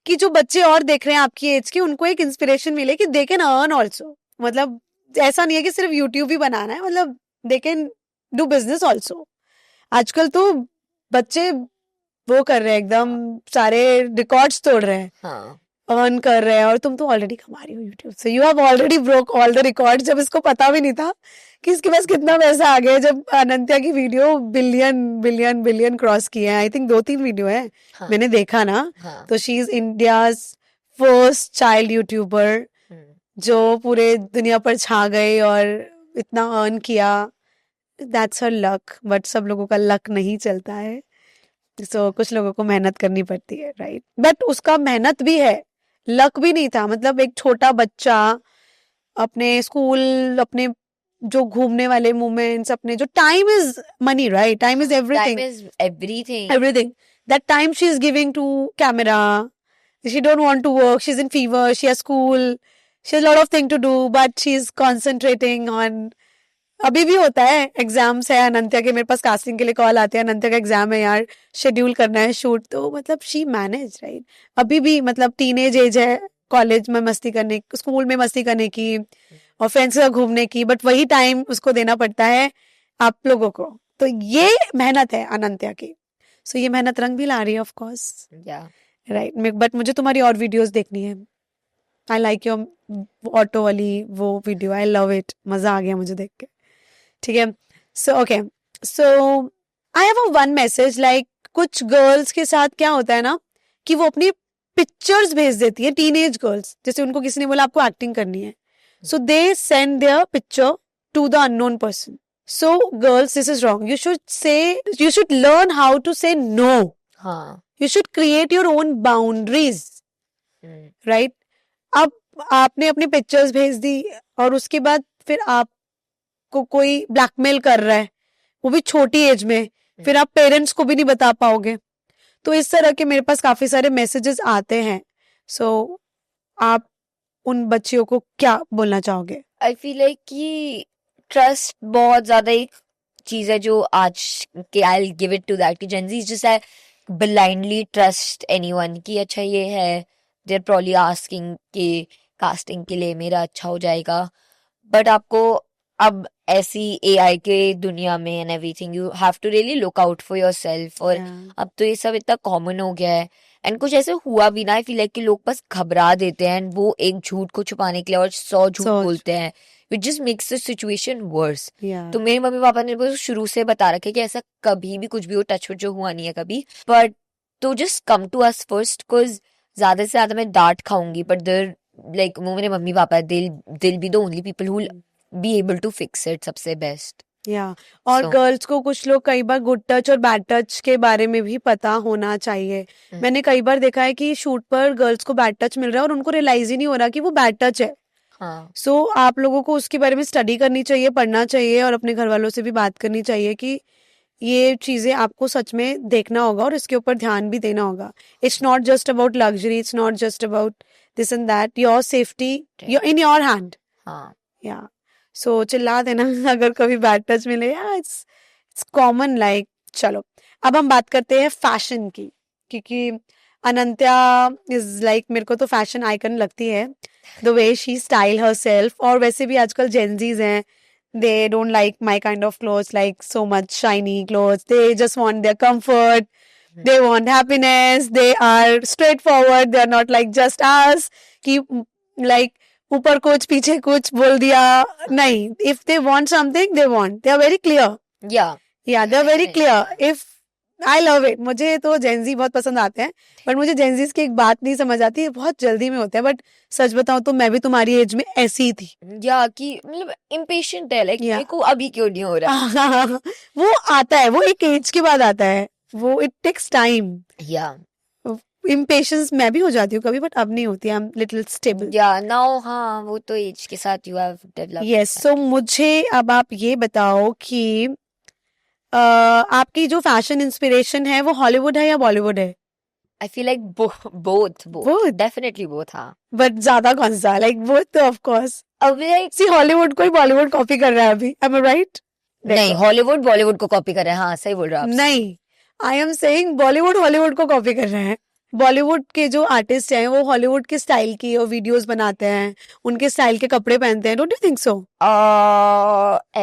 [SPEAKER 1] कि जो बच्चे और देख रहे हैं आपकी एज के, उनको एक इंस्पिरेशन मिले कि दे कैन अर्न ऑल्सो। मतलब ऐसा नहीं है कि सिर्फ यूट्यूब ही बनाना है, मतलब they can do business also. आजकल तो बच्चे वो कर रहे हैं, एकदम सारे रिकॉर्ड्स तोड़ रहे हैं,
[SPEAKER 2] हाँ.
[SPEAKER 1] अर्न कर रहे हैं, और तुम तो ऑलरेडी कमा रही हो यूट्यूब से। You have already broke all the record. जब इसको पता भी नहीं था कि इसके पास कितना पैसा आ गया, जब अनंत्या की video billion billion billion cross किए हैं, आई थिंक 2-3 वीडियो है,
[SPEAKER 2] हाँ.
[SPEAKER 1] मैंने देखा ना।
[SPEAKER 2] हाँ.
[SPEAKER 1] तो she is India's first child YouTuber
[SPEAKER 2] Hmm.
[SPEAKER 1] जो पूरे दुनिया पर छा गई और इतना अर्न किया। दैट्स हर लक, बट सब लोगों का लक नहीं चलता है। सो कुछ लोगों को मेहनत करनी पड़ती है, राइट? बट उसका मेहनत भी है, लक भी नहीं था। मतलब एक छोटा बच्चा अपने स्कूल, अपने जो घूमने वाले मोमेंट्स, अपने जो time is money, right? Time is
[SPEAKER 2] Time
[SPEAKER 1] everything,
[SPEAKER 2] is everything.
[SPEAKER 1] everything. That time she is giving to camera. She don't want to work. She's in fever. She has school. She has a lot of thing to do, but she's concentrating on. अभी भी होता है, exams है अनंत्या के, मेरे पास casting के लिए call आते हैं, अनंत्या का एग्जाम है यार, शेड्यूल करना है शूट, तो मतलब शी मैनेज, राइट? अभी भी मतलब टीनेज एज है, कॉलेज में मस्ती करने, स्कूल में मस्ती करने की और फ्रेंड्स के साथ घूमने की, बट वही टाइम उसको देना पड़ता है आप लोगों को। तो ये मेहनत है अनंत्या की। सो ये मेहनत रंग भी ला रही है, of course,
[SPEAKER 2] Yeah.
[SPEAKER 1] Right? But मुझे तुम्हारी और वीडियोस देखनी है। आई लाइक योर ऑटो वाली वो वीडियो, आई लव इट, मजा आ गया मुझे देख के, ठीक है? So okay, so I have one message, like कुछ गर्ल्स के साथ क्या होता है ना, कि वो अपनी पिक्चर्स भेज देती है, टीनेज गर्ल्स, जैसे उनको किसी ने बोला आपको एक्टिंग करनी है, so they send their picture to the unknown person. So girls, this is wrong. You should learn how to say no.
[SPEAKER 2] हाँ.
[SPEAKER 1] You should create your own boundaries,
[SPEAKER 2] Hmm.
[SPEAKER 1] Right? अब आपने अपनी पिक्चर्स भेज दी और उसके बाद फिर आपको कोई ब्लैकमेल कर रहा है, वो भी छोटी एज में, फिर आप पेरेंट्स को भी नहीं बता पाओगे। तो इस तरह के मेरे पास काफी सारे मैसेजेस आते हैं। सो आप उन बच्चियों को क्या बोलना चाहोगे?
[SPEAKER 2] आई फील लाइक कि ट्रस्ट बहुत ज्यादा एक चीज है जो आज के, I give it to that, कि जेंजीज जस्ट है ब्लाइंडली ट्रस्ट एनीवन कि अच्छा ये है, देयर प्रॉब्ली आस्किंग कि कास्टिंग के लिए मेरा अच्छा हो जाएगा। बट आपको अब ऐसी एआई के दुनिया में and everything, you have to really look out for yourself. और अब तो ये सब इतना कॉमन हो गया है, एंड कुछ ऐसे हुआ भी ना, आई फील लाइक कि लोग बस घबरा देते हैं and वो एक झूठ को छुपाने के लिए और 100 झूठ
[SPEAKER 1] सौ
[SPEAKER 2] बोलते हैं, which just makes the situation worse.
[SPEAKER 1] Yeah.
[SPEAKER 2] तो मेरे मम्मी पापा ने मुझे शुरू से बता रखा है कि ऐसा कभी भी कुछ भी हो, टच जो हुआ नहीं है कभी, बट तो just come to us first, because ज्यादा से ज्यादा मैं डांट खाऊंगी, बट देयर लाइक वो मेरे मम्मी पापा, they'll be the only people who be able to fix it, सबसे बेस्ट।
[SPEAKER 1] या और
[SPEAKER 2] So-
[SPEAKER 1] गर्ल्स को कुछ लोग कई बार गुड टच और बैड टच के बारे में भी पता होना चाहिए। मैंने कई बार देखा है कि शूट पर गर्ल्स को बैड टच मिल रहा है और उनको रियलाइज ही नहीं हो रहा कि वो बैड टच है।
[SPEAKER 2] हाँ.
[SPEAKER 1] सो आप लोगों को उसके बारे में स्टडी करनी चाहिए, पढ़ना चाहिए और अपने घर वालों से भी बात करनी चाहिए कि ये चीजें आपको सच में देखना होगा और इसके ऊपर ध्यान भी देना होगा। It's not just about luxury, it's not just about this and that, your safety in your hand.
[SPEAKER 2] हाँ.
[SPEAKER 1] या सो चिल्ला देना अगर कभी बैड टच मिले, या इट्स कॉमन लाइक। चलो अब हम बात करते हैं फैशन की, क्योंकि अनंत्या इज लाइक, मेरे को तो फैशन आइकन लगती है, the way she style her self. और वैसे भी आजकल जेंजीज हैं, they don't like my kind of clothes, like so much shiny clothes. They just want their comfort. They want happiness. They are straightforward. They are not like just us. कि like ऊपर कुछ पीछे कुछ बोल दिया नहीं. If they want something, they want. They are very clear.
[SPEAKER 2] Yeah.
[SPEAKER 1] Yeah, they are very clear. If I love it. मुझे तो जेंजी बहुत पसंद आते हैं. बट मुझे जेंजीज की एक बात नहीं समझ आती है. बहुत जल्दी में होते हैं. बट सच बताऊं तो मैं भी तुम्हारी एज में ऐसी ही थी.
[SPEAKER 2] या कि मतलब इम्पेशेंट है, लाइक
[SPEAKER 1] Yeah.
[SPEAKER 2] मेरे को अभी क्यों नहीं हो रहा.
[SPEAKER 1] वो आता है. वो एक एज के बाद आता है. वो इट टेक्स टाइम.
[SPEAKER 2] या
[SPEAKER 1] इम्पेशंस मैं भी हो जाती हूँ कभी, बट अब नहीं होती. I am little stable.
[SPEAKER 2] या नाउ, हाँ, वो तो एज के साथ यू हैव डेवलप्ड.
[SPEAKER 1] यस. सो मुझे अब आप ये बताओ कि आपकी जो फैशन इंस्पिरेशन है वो हॉलीवुड है या बॉलीवुड है?
[SPEAKER 2] आई feel like both
[SPEAKER 1] Both?
[SPEAKER 2] Definitely both. हाँ,
[SPEAKER 1] बट ज्यादा कौन सा? लाइक वो तो ऑफ कोर्स
[SPEAKER 2] अब लाइक
[SPEAKER 1] सी हॉलीवुड को ही बॉलीवुड कॉपी कर रहा है अभी. M I right?
[SPEAKER 2] नहीं, हॉलीवुड बॉलीवुड को कॉपी कर रहे हैं. हाँ, सही बोल रहे हो आप.
[SPEAKER 1] नहीं, I am saying Bollywood Hollywood को कॉपी कर रहे हैं. बॉलीवुड के जो आर्टिस्ट हैं वो हॉलीवुड के स्टाइल की और वीडियोस बनाते हैं, उनके स्टाइल के कपड़े पहनते हैं. Don't you think so?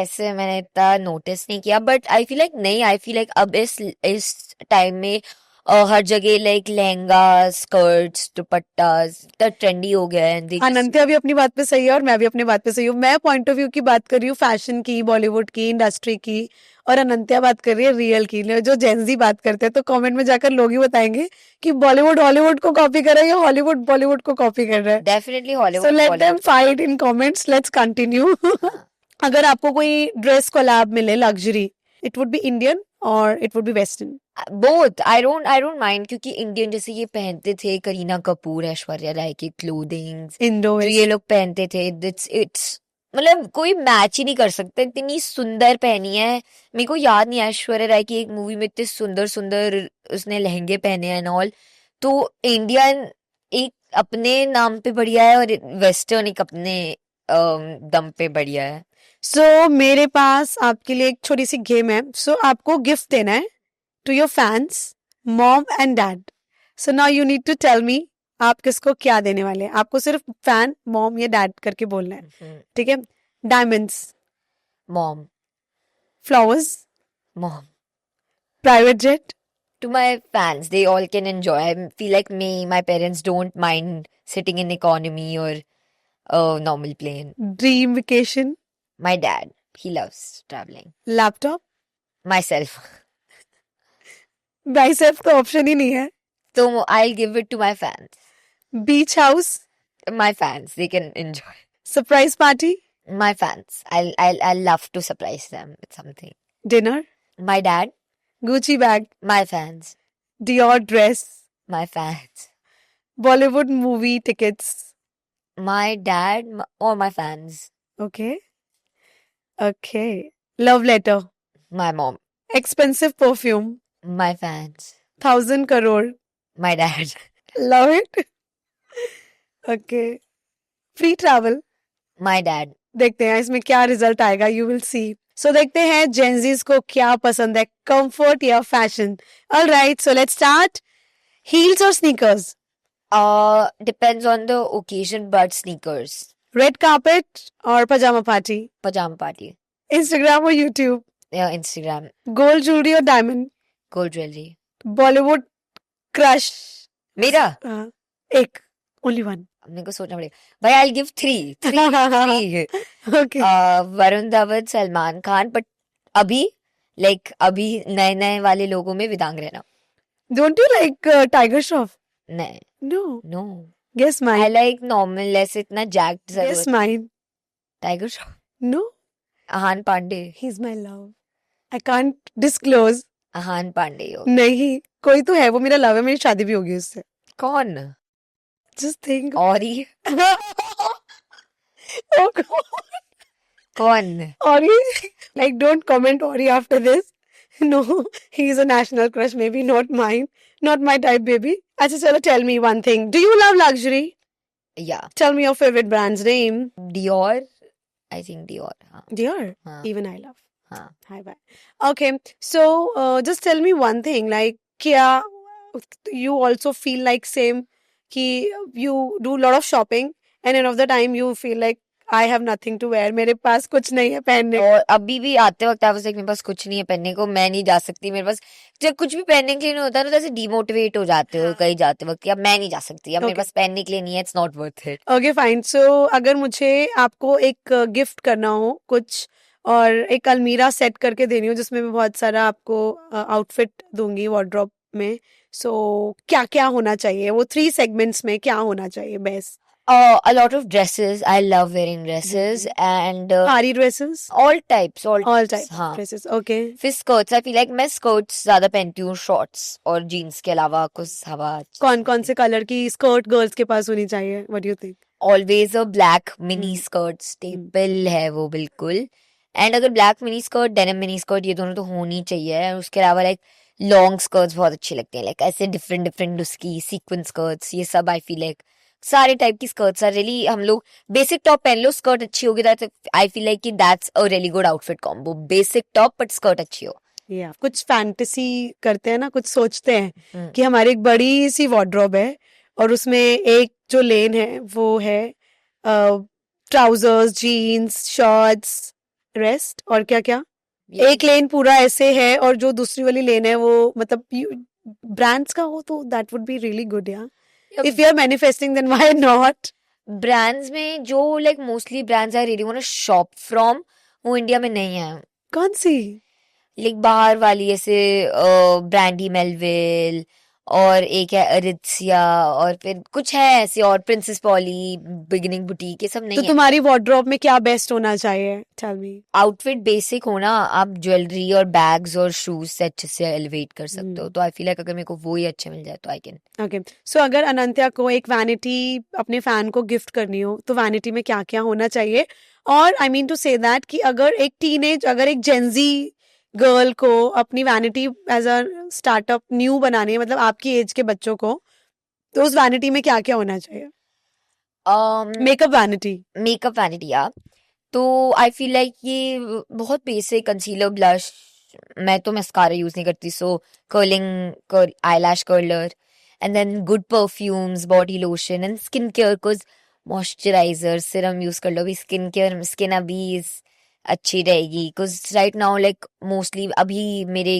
[SPEAKER 2] ऐसे मैंने इतना नोटिस नहीं किया, बट आई फील लाइक नहीं, आई फील लाइक अब इस टाइम में हर जगह लाइक लहंगा, स्कर्ट्स, दुपट्टास तो ट्रेंडी हो गया है.
[SPEAKER 1] अनंत्या भी अपनी बात पे सही है और मैं भी अपनी बात पे सही हूँ. मैं पॉइंट ऑफ व्यू की बात कर रही हूँ, फैशन की, बॉलीवुड की, इंडस्ट्री की, और अनंत्या बात कर रही है रियल की. जो जेंजी बात करते हैं तो कमेंट में जाकर लोग ही बताएंगे कि बॉलीवुड हॉलीवुड को कॉपी कर रहा है या हॉलीवुड बॉलीवुड को कॉपी कर रहा है.
[SPEAKER 2] Definitely
[SPEAKER 1] so
[SPEAKER 2] Hollywood.
[SPEAKER 1] Let them fight in comments. Let's continue. अगर आपको कोई ड्रेस कोलैब मिले luxury, it would be Indian और it would be western?
[SPEAKER 2] Both. I don't mind, क्योंकि इंडियन जैसे ये पहनते थे करीना कपूर, ऐश्वर्या राय की क्लोथिंग्स,
[SPEAKER 1] इंडो
[SPEAKER 2] जो ये लोग पहनते थे, इट्स मतलब कोई मैच ही नहीं कर सकता. इतनी सुंदर पहनी है. मेरे को याद नहीं, ऐश्वर्या राय की एक मूवी में इतने सुंदर सुंदर उसने लहंगे पहने हैं एंड ऑल. तो इंडियन एक अपने नाम पे बढ़िया है और वेस्टर्न एक अपने दम पे बढ़िया है.
[SPEAKER 1] सो मेरे पास आपके लिए एक छोटी सी गेम है. सो आपको गिफ्ट देना है to your fans, mom and dad. So now you need to tell me आप किसको क्या देने वाले हैं. आपको सिर्फ फैन, मॉम या डैड करके बोलना है. ठीक है? Diamonds,
[SPEAKER 2] mom.
[SPEAKER 1] Flowers,
[SPEAKER 2] mom.
[SPEAKER 1] Private jet,
[SPEAKER 2] To my fans, they all can enjoy. I feel like my parents don't mind sitting in economy or a normal plane.
[SPEAKER 1] Dream vacation,
[SPEAKER 2] My dad, he loves traveling.
[SPEAKER 1] Laptop,
[SPEAKER 2] Myself.
[SPEAKER 1] Bicep तो option ही नहीं है.
[SPEAKER 2] So I'll give it to my fans.
[SPEAKER 1] Beach house,
[SPEAKER 2] My fans, they can enjoy.
[SPEAKER 1] Surprise party,
[SPEAKER 2] My fans, I'll love to surprise them with something.
[SPEAKER 1] Dinner,
[SPEAKER 2] My dad,
[SPEAKER 1] Gucci bag,
[SPEAKER 2] my fans,
[SPEAKER 1] Dior dress,
[SPEAKER 2] my fans.
[SPEAKER 1] Bollywood movie tickets.
[SPEAKER 2] My dad or my fans.
[SPEAKER 1] Okay okay. Love letter,
[SPEAKER 2] My mom,
[SPEAKER 1] expensive perfume,
[SPEAKER 2] my fans,
[SPEAKER 1] 1,000 crore.
[SPEAKER 2] my dad,
[SPEAKER 1] love it. Okay. Free travel.
[SPEAKER 2] my dad.
[SPEAKER 1] देखते हैं इसमें क्या result आएगा. You will see. सो देखते हैं Gen Zs को क्या पसंद है, कंफर्ट या fashion. Alright, so let's start. Heels और sneakers,
[SPEAKER 2] Depends on the occasion, but sneakers.
[SPEAKER 1] Red carpet और pyjama party,
[SPEAKER 2] Pajama party.
[SPEAKER 1] Instagram और YouTube,
[SPEAKER 2] Yeah, Instagram.
[SPEAKER 1] Gold jewellery और diamond,
[SPEAKER 2] Gold jewelry.
[SPEAKER 1] Bollywood crush.
[SPEAKER 2] मेरा?
[SPEAKER 1] एक, only one.
[SPEAKER 2] अपने को सोचना पड़ेगा. भाई, I'll give three.
[SPEAKER 1] Okay.
[SPEAKER 2] Varun Dhawan, Salman Khan, but अभी नए नए वाले लोगों में विदांग रहना.
[SPEAKER 1] Don't you like Tiger Shroff?
[SPEAKER 2] नहीं,
[SPEAKER 1] no.
[SPEAKER 2] no.
[SPEAKER 1] Guess
[SPEAKER 2] I
[SPEAKER 1] mine.
[SPEAKER 2] like normal, ऐसे इतना jacked
[SPEAKER 1] गेस
[SPEAKER 2] जरूरत.
[SPEAKER 1] Mine.
[SPEAKER 2] Tiger Shroff.
[SPEAKER 1] No,
[SPEAKER 2] Ahaan Panday.
[SPEAKER 1] He is my love. I can't disclose.
[SPEAKER 2] Ahaan Panday हो.
[SPEAKER 1] नहीं, कोई तो है, वो मेरा लव है. मेरी शादी भी होगी उससे.
[SPEAKER 2] कौन?
[SPEAKER 1] Just think.
[SPEAKER 2] और ही
[SPEAKER 1] Oh God.
[SPEAKER 2] कौन?
[SPEAKER 1] Ori, like don't comment Ori after this. No, he's a national crush. Maybe not mine. Not my type, baby. Acha, chalo, tell me one thing. Do you love luxury?
[SPEAKER 2] Yeah.
[SPEAKER 1] Tell me your favorite brand's name.
[SPEAKER 2] Dior. I think Dior. हाँ.
[SPEAKER 1] Dior.
[SPEAKER 2] हाँ.
[SPEAKER 1] Even I love.
[SPEAKER 2] हाँ.
[SPEAKER 1] Hi, bye. Okay, so just tell me one thing. Like, kya you also feel like same? Ki you do a lot of shopping, and end of the time you feel like I have nothing to wear, मेरे पास कुछ नहीं है पहनने को।
[SPEAKER 2] और अभी भी आते वक्त आई वाज लाइक मेरे पास कुछ नहीं है पहनने को, मैं नहीं जा सकती, मेरे पास जब कुछ भी पहनने के लिए नहीं होता ना, जैसे डिमोटिवेट हो जाते हो
[SPEAKER 1] हाँ।
[SPEAKER 2] कहीं जाते वक्त, या मैं नहीं जा सकती, अब मेरे
[SPEAKER 1] Okay.
[SPEAKER 2] पास पहनने के लिए नहीं है, it's not worth it.
[SPEAKER 1] Okay fine. So अगर मुझे आपको एक गिफ्ट करना हो कुछ, और एक अलमीरा सेट करके देनी हो जिसमें मैं बहुत सारा आपको आउटफिट दूंगी वार्डरोब में, सो क्या क्या होना चाहिए वो 3 सेगमेंट्स में, क्या होना चाहिए best?
[SPEAKER 2] A lot of dresses, I love wearing dresses and
[SPEAKER 1] सारी dresses,
[SPEAKER 2] all types, all
[SPEAKER 1] all
[SPEAKER 2] types,
[SPEAKER 1] type
[SPEAKER 2] हाँ।
[SPEAKER 1] Dresses, okay.
[SPEAKER 2] फिर skirts, I feel like मैं skirts ज्यादा पहनती हूँ, shorts और jeans के अलावा कुछ हवा।
[SPEAKER 1] कौन कौन से कलर की स्कर्ट गर्ल्स के पास होनी चाहिए, what do you think?
[SPEAKER 2] Always a black mini
[SPEAKER 1] hmm.
[SPEAKER 2] Skirt, staple है वो बिल्कुल। एंड अगर black mini skirt, denim mini skirt, ये दोनों तो होनी चाहिए। और उसके अलावा लाइक लॉन्ग स्कर्ट्स बहुत अच्छी लगती हैं, लाइक ऐसे डिफरेंट डिफरेंट उसकी सीक्वेंस स्कर्ट्स, ये सब आई फील लाइक सारे टाइप की स्कर्ट्स आर रियली, हम लोग बेसिक टॉप पहन लो, स्कर्ट अच्छी होगी, दैट आई फील लाइक कि that's a really good outfit combo, basic top but skirt अच्छी हो।
[SPEAKER 1] या कुछ फैंटेसी करते हैं ना, कुछ सोचते हैं
[SPEAKER 2] हम्म।
[SPEAKER 1] कि हमारी एक बड़ी सी वार्डरोब है और उसमें एक जो लेन है वो है ट्राउजर्स, जीन्स, शॉर्ट्स, रेस्ट, और क्या क्या, एक लेन पूरा ऐसे है, और जो दूसरी वाली लेन है वो मतलब ब्रांड्स का हो तो that would be really good. या if you are manifesting then why not?
[SPEAKER 2] Brands में जो like mostly brands I really want to shop from, वो इंडिया में नहीं है।
[SPEAKER 1] कौन सी?
[SPEAKER 2] लाइक बाहर वाली ऐसे ब्रांडी मेलविल, और एक है अरित्सिया, और फिर कुछ है ऐसे, और प्रिंसेस पॉली, बिगिनिंग बुटीक, ये सब
[SPEAKER 1] तो
[SPEAKER 2] नहीं है।
[SPEAKER 1] तुम्हारी वार्डरोब में क्या बेस्ट होना चाहिए, टेल मी।
[SPEAKER 2] आउटफिट बेसिक होना, आप ज्वेलरी और बैग्स और शूज से अच्छे से एलिवेट कर सकते हो, तो आई फील लाइक अगर मेरे को वो ही अच्छे मिल जाए तो आई कैन।
[SPEAKER 1] ओके। सो अगर अनंत्या को एक वैनिटी अपने फैन को गिफ्ट करनी हो तो वैनिटी में क्या क्या होना चाहिए? और I mean to say that कि अगर एक जेंजी गर्ल को अपनी vanity as a startup new बनानी है, मतलब आपकी एज के बच्चों को, तो उस वैनिटी में क्या क्या होना चाहिए? Makeup vanity.
[SPEAKER 2] मेकअप वैनिटी, या तो आई फील लाइक ये बहुत बेसिक, कंसीलर, ब्लश, मैं तो मस्कारा यूज नहीं करती, so curling eyelash curler, and then good perfumes, body lotion and skin care, कुछ मॉइस्चराइजर, सिरम यूज कर लो। अभी स्किन केयर, स्किन अभी अच्छी रहेगी, because right now like mostly अभी मेरे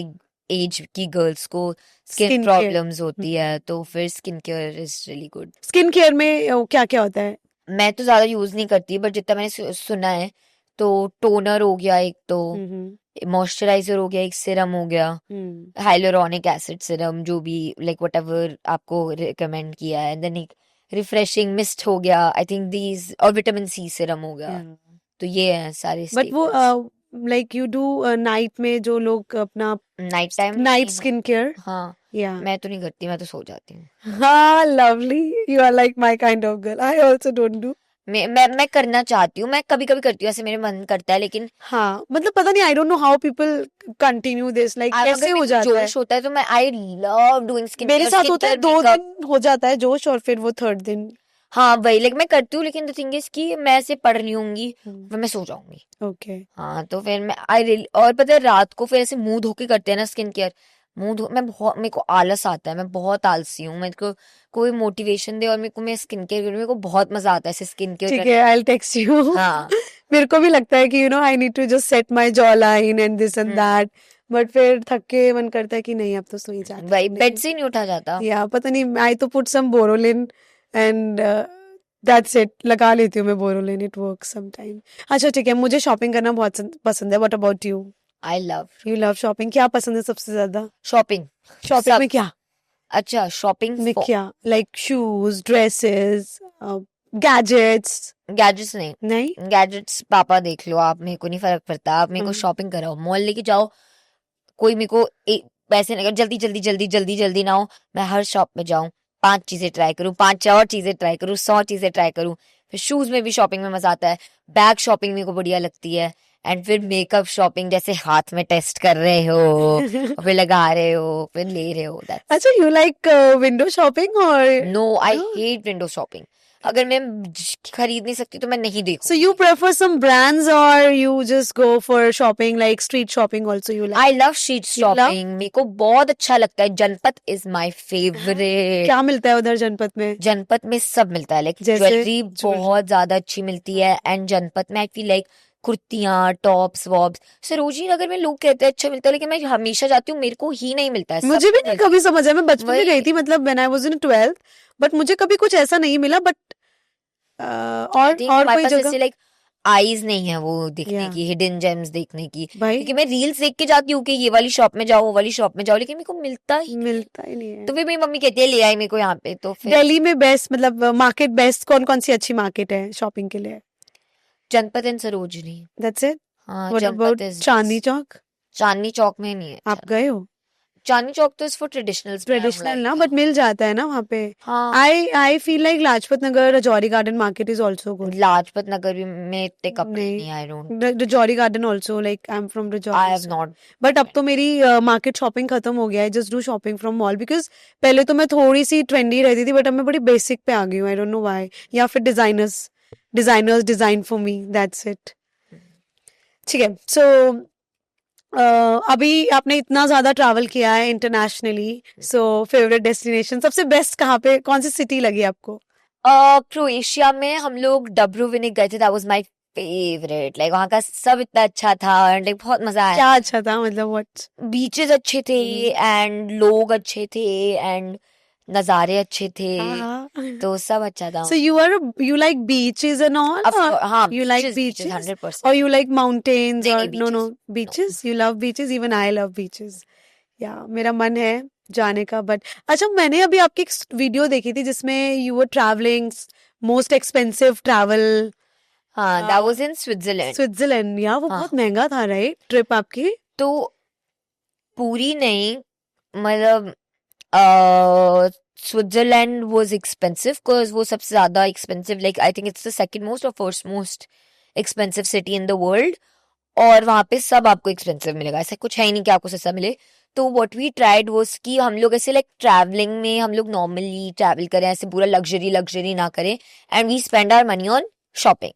[SPEAKER 2] एज की गर्ल्स को स्किन
[SPEAKER 1] Skin care.
[SPEAKER 2] प्रॉब्लम्स होती है, तो फिर skin care is really good.
[SPEAKER 1] Skin care में क्या क्या होता है?
[SPEAKER 2] मैं तो ज्यादा यूज नहीं करती, बट जितना मैंने सुना है, तो टोनर हो गया एक, तो मॉइस्चराइजर हो गया एक, सिरम हो गया, हाइलोरॉनिक एसिड सिरम, जो भी लाइक वट एवर आपको रिकमेंड किया है, देन एक रिफ्रेशिंग मिस्ट हो गया, आई थिंक दीज, और विटामिन सी सिरम हो गया। तो ये है सारे
[SPEAKER 1] बट वो लाइक यू डू नाइट में जो लोग अपना
[SPEAKER 2] night time
[SPEAKER 1] night skin care?
[SPEAKER 2] हाँ,
[SPEAKER 1] या
[SPEAKER 2] मैं तो नहीं करती, मैं तो सो जाती हूँ।
[SPEAKER 1] हाँ, lovely, you are like my kind of girl, I also don't do.
[SPEAKER 2] मैं करना चाहती हूँ, मैं कभी कभी करती हूँ, ऐसे मेरे मन करता है, लेकिन
[SPEAKER 1] हाँ, मतलब पता नहीं, I don't know how people continue this, like
[SPEAKER 2] अगर
[SPEAKER 1] कैसे
[SPEAKER 2] मेरे
[SPEAKER 1] हो
[SPEAKER 2] को
[SPEAKER 1] जाता है?
[SPEAKER 2] जोश होता है तो मैं आई लव डूइंग स्किन
[SPEAKER 1] मेरे साथ होता है, 2
[SPEAKER 2] केयर।
[SPEAKER 1] दिन हो जाता है जोश और फिर वो 3rd दिन।
[SPEAKER 2] हाँ वही, लाइक मैं करती हूँ, लेकिन द थिंग इज कि मैं ऐसे पढ़ रही होंगी, फिर मैं सो जाऊंगी।
[SPEAKER 1] ओके।
[SPEAKER 2] हाँ, तो फिर मैं और पता है रात को फिर ऐसे मुंह धो के करते हैं ना स्किन केयर, मेरे को आलस आता है, मैं बहुत आलसी हूँ, मेरे को कोई मोटिवेशन दे और मेरे को मैं स्किन केयर करूँ, मेरे को बहुत मजा आता है ऐसे स्किन केयर
[SPEAKER 1] ठीक है, आई विल टेक्स्ट यू।
[SPEAKER 2] हाँ।
[SPEAKER 1] मेरे को भी लगता है कि I need to just set my jaw line and this and that, but फिर थक के मन करता है कि नहीं, अब तो सो ही जाते
[SPEAKER 2] भाई बेड से ही नहीं उठा जाता।
[SPEAKER 1] या पता नहीं, आई तो put some Boroline and that's it, लगा लेती हूँ मैं Boroline, it works some time. अच्छा ठीक है, मुझे शॉपिंग करना बहुत पसंद है, what about you?
[SPEAKER 2] I love
[SPEAKER 1] you love shopping, क्या पसंद है सबसे ज्यादा
[SPEAKER 2] शॉपिंग।
[SPEAKER 1] शॉपिंग में? क्या
[SPEAKER 2] अच्छा, शॉपिंग
[SPEAKER 1] में क्या, like shoes, dresses, gadgets?
[SPEAKER 2] Gadgets नहीं, गैजेट्स पापा देख लो आप, मेरे को नहीं फर्क पड़ता, आप मेरे को शॉपिंग कराओ, मॉल लेके जाओ, कोई मेरे को पैसे नहीं, जल्दी जल्दी जल्दी जल्दी जल्दी ना हो, मैं हर शॉप में जाऊं, 5 चीजें ट्राई करूं, 5 और चीजें ट्राई करूं, 100 चीजें ट्राई करूं। फिर शूज में भी शॉपिंग में मजा आता है, बैग शॉपिंग मेरे को बढ़िया लगती है, एंड फिर मेकअप शॉपिंग, जैसे हाथ में टेस्ट कर रहे हो और फिर लगा रहे हो, फिर ले रहे हो।
[SPEAKER 1] अच्छा, यू लाइक विंडो शॉपिंग और?
[SPEAKER 2] No, I hate window shopping. अगर मैं खरीद नहीं सकती तो मैं नहीं
[SPEAKER 1] So
[SPEAKER 2] देखूंगी.
[SPEAKER 1] you prefer some brands or you just go for shopping like street shopping also you like?
[SPEAKER 2] I love street
[SPEAKER 1] You love?
[SPEAKER 2] Shopping. मेरे को बहुत अच्छा लगता है. जनपद इज माय फेवरेट.
[SPEAKER 1] क्या मिलता है उधर जनपद में?
[SPEAKER 2] जनपद में सब मिलता है. लाइक
[SPEAKER 1] जैसे
[SPEAKER 2] ज्वेलरी बहुत ज्यादा अच्छी मिलती है. एंड जनपद में आई फील लाइक कुर्तियां, टॉप्स वॉप्स. सरोजनी नगर में लोग कहते हैं अच्छा मिलता है, लेकिन मैं हमेशा जाती हूँ, मेरे को ही नहीं मिलता है.
[SPEAKER 1] मुझे भी नहीं कभी समझ आया. मैं बचपन में
[SPEAKER 2] वही.
[SPEAKER 1] गई थी, मतलब when I was in 12th, but मुझे कभी कुछ ऐसा नहीं मिला. बट और
[SPEAKER 2] हमारे
[SPEAKER 1] कोई
[SPEAKER 2] पास
[SPEAKER 1] जगह
[SPEAKER 2] ऐसे लाइक आईज नहीं है वो देखने
[SPEAKER 1] Yeah.
[SPEAKER 2] की, हिडन जेम्स देखने की.
[SPEAKER 1] भाई
[SPEAKER 2] क्योंकि मैं रील्स देख के जाती हूँ कि ये वाली शॉप में जाओ, वो वाली शॉप में जाओ, लेकिन मेरे को मिलता ही.
[SPEAKER 1] मिलता ही नहीं है.
[SPEAKER 2] तो फिर मेरी मम्मी कहती है ले आई मेरे को यहाँ पे. तो फिर
[SPEAKER 1] दिल्ली में बेस्ट मतलब मार्केट बेस्ट कौन कौन सी अच्छी मार्केट है शॉपिंग के लिए?
[SPEAKER 2] Janpath and Sarojini.
[SPEAKER 1] That's it.
[SPEAKER 2] हाँ,
[SPEAKER 1] What
[SPEAKER 2] Janpath
[SPEAKER 1] about
[SPEAKER 2] is
[SPEAKER 1] Chandni Chowk?
[SPEAKER 2] Chandni Chowk में नहीं है.
[SPEAKER 1] आप गए हो?
[SPEAKER 2] चांदनी चौक तो इज फॉर ट्रेडिशनल
[SPEAKER 1] ना, बट मिल जाता है ना वहाँ पे.
[SPEAKER 2] हाँ.
[SPEAKER 1] I feel like Lajpat Nagar Rajouri Garden market is also good.
[SPEAKER 2] Lajpat Nagar भी में इतने कपड़े
[SPEAKER 1] नहीं.
[SPEAKER 2] नहीं. I don't.
[SPEAKER 1] Rajouri Garden also, like I'm from
[SPEAKER 2] I
[SPEAKER 1] Rajouri.
[SPEAKER 2] Have not.
[SPEAKER 1] But अब तो मेरी मार्केट शॉपिंग खत्म हो गया है. Just do shopping from mall because पहले तो मैं थोड़ी सी ट्रेंडी रहती थी, बट अब मैं बड़ी बेसिक पे आ गई हूँ. I don't know why. या फिर designers design for me. That's it. ठीक है. सो अभी आपने इतना ज्यादा ट्रैवल किया है इंटरनेशनली, सो फेवरेट डेस्टिनेशन सबसे बेस्ट कहाँ पे, कौन सी सिटी लगी आपको?
[SPEAKER 2] क्रोएशिया में हम लोग डब्रोविनिक गए थे. That was my favourite. Like वहाँ का सब इतना अच्छा था एंड लाइक बहुत मजा आया.
[SPEAKER 1] क्या अच्छा था मतलब व्हाट?
[SPEAKER 2] बीचेस अच्छे थे एंड लोग अच्छे थे एंड नज़ारे अच्छे थे. तो सब अच्छा था.
[SPEAKER 1] So you like beaches and all?
[SPEAKER 2] हाँ,
[SPEAKER 1] You like
[SPEAKER 2] beaches,
[SPEAKER 1] beaches?
[SPEAKER 2] 100%.
[SPEAKER 1] Or you like mountains?
[SPEAKER 2] नहीं,
[SPEAKER 1] Or
[SPEAKER 2] नहीं,
[SPEAKER 1] no, beaches. You love beaches. Even I love beaches. Yeah, मेरा मन है जाने का. बट अच्छा, मैंने अभी आपकी एक वीडियो देखी थी जिसमें you were traveling most expensive travel
[SPEAKER 2] हाँ, that was in Switzerland.
[SPEAKER 1] Switzerland. यार वो
[SPEAKER 2] हाँ.
[SPEAKER 1] बहुत महंगा था, राइट? ट्रिप आपकी?
[SPEAKER 2] तो पूरी नहीं, मतलब स्विट्जरलैंड वाज एक्सपेंसिव बिकॉज वो सबसे ज्यादा expensive, like I think it's the second most और first most expensive city in the world. और वहाँ पे सब आपको एक्सपेंसिव मिलेगा. ऐसा कुछ है ही नहीं कि आपको सस्ता मिले. तो व्हाट वी ट्राइड वाज कि हम लोग ऐसे लाइक ट्रैवलिंग में हम लोग नॉर्मली ट्रैवल करें, ऐसे पूरा लग्जरी ना करें, and we spend our money on shopping.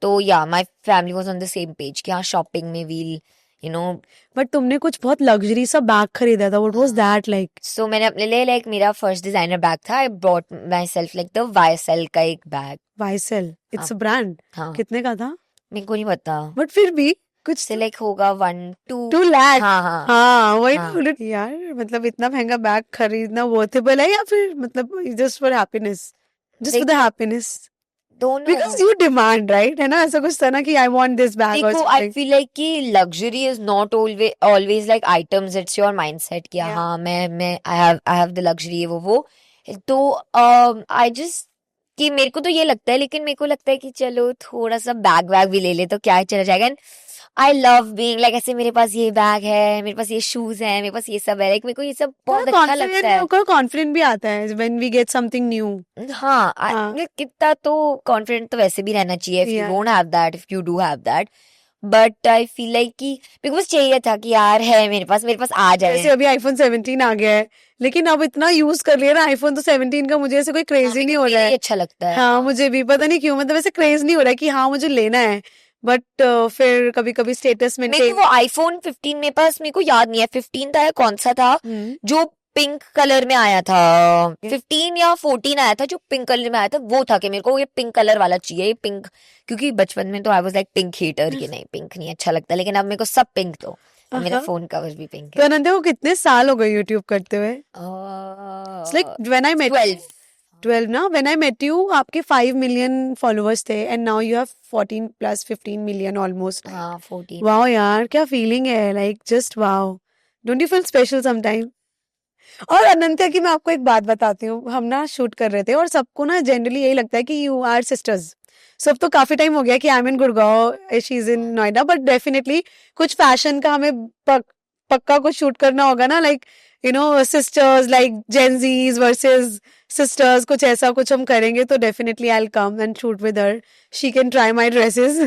[SPEAKER 2] तो या my family was on the same page कि हाँ शॉपिंग में वील यू नो.
[SPEAKER 1] बट तुमने कुछ बहुत लग्जरी सा बैग खरीदा था. What was that like?
[SPEAKER 2] सो मैंने अपने लिए लाइक मेरा फर्स्ट डिजाइनर बैग था. I brought myself like the YSL का एक बैग.
[SPEAKER 1] YSL, it's a brand.
[SPEAKER 2] हाँ,
[SPEAKER 1] कितने का था?
[SPEAKER 2] मेरे को नहीं पता.
[SPEAKER 1] बट फिर भी कुछ
[SPEAKER 2] से लाइक होगा 1-2
[SPEAKER 1] 2 लाख.
[SPEAKER 2] हाँ हाँ.
[SPEAKER 1] हाँ वही
[SPEAKER 2] हाँ.
[SPEAKER 1] बोले यार, मतलब इतना महंगा बैग खरीदना वर्थेबल है या फिर मतलब just for happiness, just for the happiness?
[SPEAKER 2] दोनों.
[SPEAKER 1] Because you demand, right? है ना, ऐसा कुछ था ना कि आई वांट दिस बैग और
[SPEAKER 2] देखो आई फील लाइक कि luxury is not always like items. It's your mindset कि
[SPEAKER 1] Yeah.
[SPEAKER 2] हाँ मैं आई हैव द लग्जरी वो. तो आई जस्ट कि मेरे को तो ये लगता है, लेकिन मेरे को लगता है कि चलो थोड़ा सा बैग भी ले ले तो क्या ही चला जाएगा. And I love being like ऐसे मेरे पास ये बैग है, मेरे पास ये शूज है, मेरे पास ये सब है. लाइक मेरे को ये सब बहुत अच्छा लगता है.
[SPEAKER 1] कॉन्फिडेंट भी आता है when we get something new.
[SPEAKER 2] हाँ,
[SPEAKER 1] हाँ.
[SPEAKER 2] कितना तो कॉन्फिडेंट तो वैसे भी रहना चाहिए. If you
[SPEAKER 1] Yeah.
[SPEAKER 2] Don't have that, if you do have that. But I feel like कि मेरे को बस चाहिए था कि यार है मेरे पास आ
[SPEAKER 1] जैसे
[SPEAKER 2] जाए.
[SPEAKER 1] अभी iPhone 17 आ गया है, लेकिन अब इतना यूज कर लिया ना iPhone, तो 17 का मुझे ऐसे कोई क्रेज ही नहीं हो रहा है.
[SPEAKER 2] अच्छा लगता है.
[SPEAKER 1] हाँ, मुझे भी पता नहीं क्यों, मतलब ऐसे क्रेज नहीं हो रहा है कि हाँ मुझे लेना है. बट फिर कभी कभी स्टेटस
[SPEAKER 2] मेरे
[SPEAKER 1] मेंटेन.
[SPEAKER 2] को वो आईफोन 15 मेरे पास, मेरे को याद नहीं है 15 था या कौन सा था जो पिंक कलर में आया था. 15 या 14 आया था जो पिंक कलर में आया था. वो था कि मेरे को ये पिंक कलर वाला चाहिए, ये पिंक. क्योंकि बचपन में तो I was like pink hater कि नहीं पिंक नहीं अच्छा लगता, लेकिन अब मेरे को सब पिंक. तो अब मेरा फोन कवर भी पिंक
[SPEAKER 1] तो अनंत को कितने साल हो गए यूट्यूब करते हुए?
[SPEAKER 2] है.
[SPEAKER 1] लाइक व्हेन आई मेट 12 ना, व्हेन आई मेट यू आपके 5 मिलियन फॉलोअर्स थे and now you have 14 plus 15 million almost.
[SPEAKER 2] हाँ 14.
[SPEAKER 1] वाओ यार, क्या फीलिंग है, like just wow. Don't you feel special sometime? और अनंत्या की मैं आपको एक बात बताती हूँ. हम ना शूट कर रहे थे और सबको ना जनरली यही लगता है कि यू आर सिस्टर्स. सब तो काफी टाइम हो गया कि I M in Gurgaon, she is in Noida, but definitely कुछ फैशन का हमें पक्का कुछ शूट करना होगा ना, like you no sisters, like Gen Zs versus sisters, कुछ ऐसा कुछ हम करेंगे तो definitely I will come and shoot with her. She can try my dresses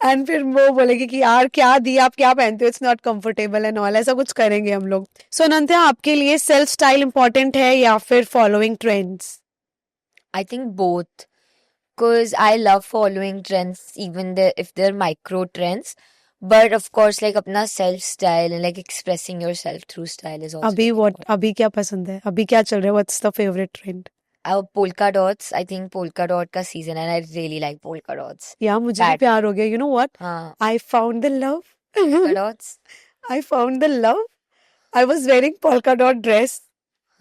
[SPEAKER 1] and फिर वो बोलेगी कि यार क्या दी, आप क्या पहनते हो, it's not comfortable and all. ऐसा कुछ करेंगे हम लोग. सो अनंत्या, आपके लिए सेल्फ स्टाइल इंपॉर्टेंट है या फिर following trends?
[SPEAKER 2] I think both. Because I love following trends, even if they're micro trends. But of course, like अपना self style and like expressing yourself through style is also
[SPEAKER 1] अभी
[SPEAKER 2] very
[SPEAKER 1] what
[SPEAKER 2] important.
[SPEAKER 1] अभी क्या पसंद है? अभी क्या चल रहा है? What's the favorite trend?
[SPEAKER 2] Polka dots, I think polka dot का season and I really like polka dots.
[SPEAKER 1] यार मुझे भी
[SPEAKER 2] That
[SPEAKER 1] प्यार हो गया. You know what?
[SPEAKER 2] हाँ,
[SPEAKER 1] I found the love.
[SPEAKER 2] polka dots.
[SPEAKER 1] I found the love. I was wearing polka dot dress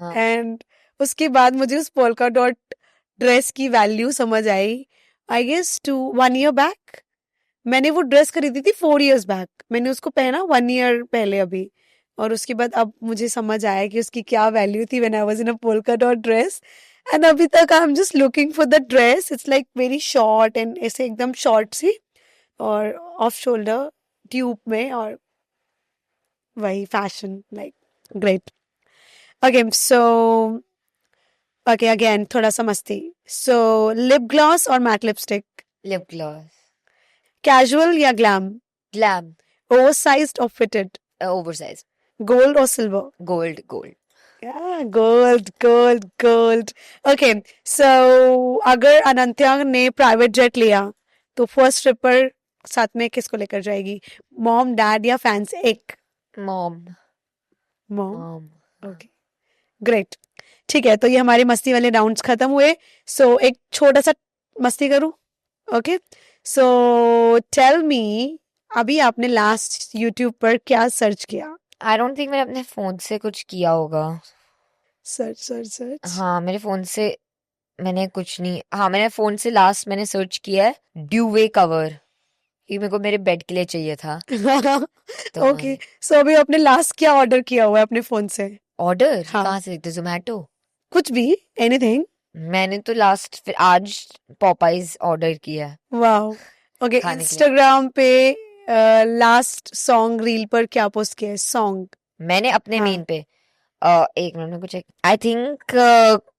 [SPEAKER 2] हाँ,
[SPEAKER 1] and उसके बाद मुझे उस polka dot ड्रेस की वैल्यू समझ आई. आई गेस 1 year बैक मैंने वो ड्रेस खरीदी थी 4 years बैक. मैंने उसको पहना 1 year पहले अभी. और उसके बाद अब मुझे समझ आया कि उसकी क्या वैल्यू थी when I was in a polka dot dress. And अभी तक I am just looking for the dress. It's like very short and ऐसे एकदम शॉर्ट सी और ऑफ शोल्डर ट्यूब में और वही fashion like great. Okay so okay again थोड़ा सा मस्ती. सो लिप ग्लॉस और matte lipstick,
[SPEAKER 2] lip gloss.
[SPEAKER 1] Casual या ग्लैम,
[SPEAKER 2] Glam,
[SPEAKER 1] ओवरसाइज्ड और फिटेड,
[SPEAKER 2] oversized.
[SPEAKER 1] गोल्ड और silver.
[SPEAKER 2] Gold.
[SPEAKER 1] Yeah, gold. Okay, so अगर अनंत्या ने प्राइवेट जेट लिया तो फर्स्ट ट्रिप पर साथ में किसको लेकर जाएगी? मॉम, डैड या फैंस? एक
[SPEAKER 2] Mom.
[SPEAKER 1] मॉम. Okay great. ठीक है, तो ये हमारे मस्ती वाले राउंड्स खत्म हुए. सो एक छोटा सा मस्ती करूं. ओके सो टेल मी, अभी आपने लास्ट यूट्यूब पर क्या सर्च किया?
[SPEAKER 2] I don't think मैंने अपने फोन से कुछ किया होगा.
[SPEAKER 1] सर्च.
[SPEAKER 2] हाँ, मेरे फोन से मैंने कुछ नहीं. हाँ, मैंने फोन से लास्ट मैंने सर्च किया है ड्यूवे कवर. ये मेरे को मेरे बेड के लिए चाहिए था. तो
[SPEAKER 1] ओके सो अभी आपने लास्ट क्या ऑर्डर किया हुआ है अपने फोन से?
[SPEAKER 2] ऑर्डर
[SPEAKER 1] हाँ.
[SPEAKER 2] कहाँ से देखते? जोमेटो.
[SPEAKER 1] कुछ भी, एनीथिंग.
[SPEAKER 2] मैंने तो लास्ट फिर आज पॉपाइज ऑर्डर किया है
[SPEAKER 1] वाओ. ओके
[SPEAKER 2] खाने के लिए.
[SPEAKER 1] इंस्टाग्राम पे लास्ट सॉन्ग रील पर क्या पोस्ट किया है? सॉन्ग.
[SPEAKER 2] मैंने अपने
[SPEAKER 1] हाँ.
[SPEAKER 2] मेन पे एक मिनट में कुछ आई थिंक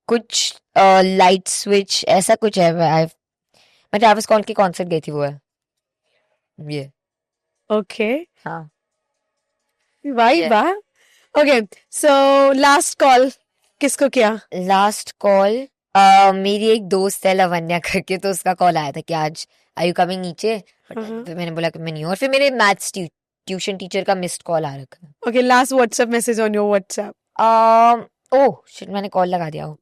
[SPEAKER 2] कुछ लाइट स्विच ऐसा कुछ है. मैं ट्रैविस स्कॉट के कॉन्सर्ट गई थी, वो है ये.
[SPEAKER 1] ओके
[SPEAKER 2] हाँ,
[SPEAKER 1] वाह
[SPEAKER 2] ये
[SPEAKER 1] वाह. ओके सो लास्ट कॉल किसको किया?
[SPEAKER 2] लास्ट कॉल मेरी एक दोस्त है लवन्या करके, तो उसका कॉल आया था कि आज आर यू कमिंग नीचे.
[SPEAKER 1] हाँ.
[SPEAKER 2] फिर मैंने बोला कि मैं नहीं हूँ. और फिर मेरे मैथ्स ट्यूशन टीचर का मिस्ड कॉल आ रखा है.
[SPEAKER 1] Okay last WhatsApp message on your WhatsApp.
[SPEAKER 2] Oh shit, मैंने कॉल लगा दिया हो.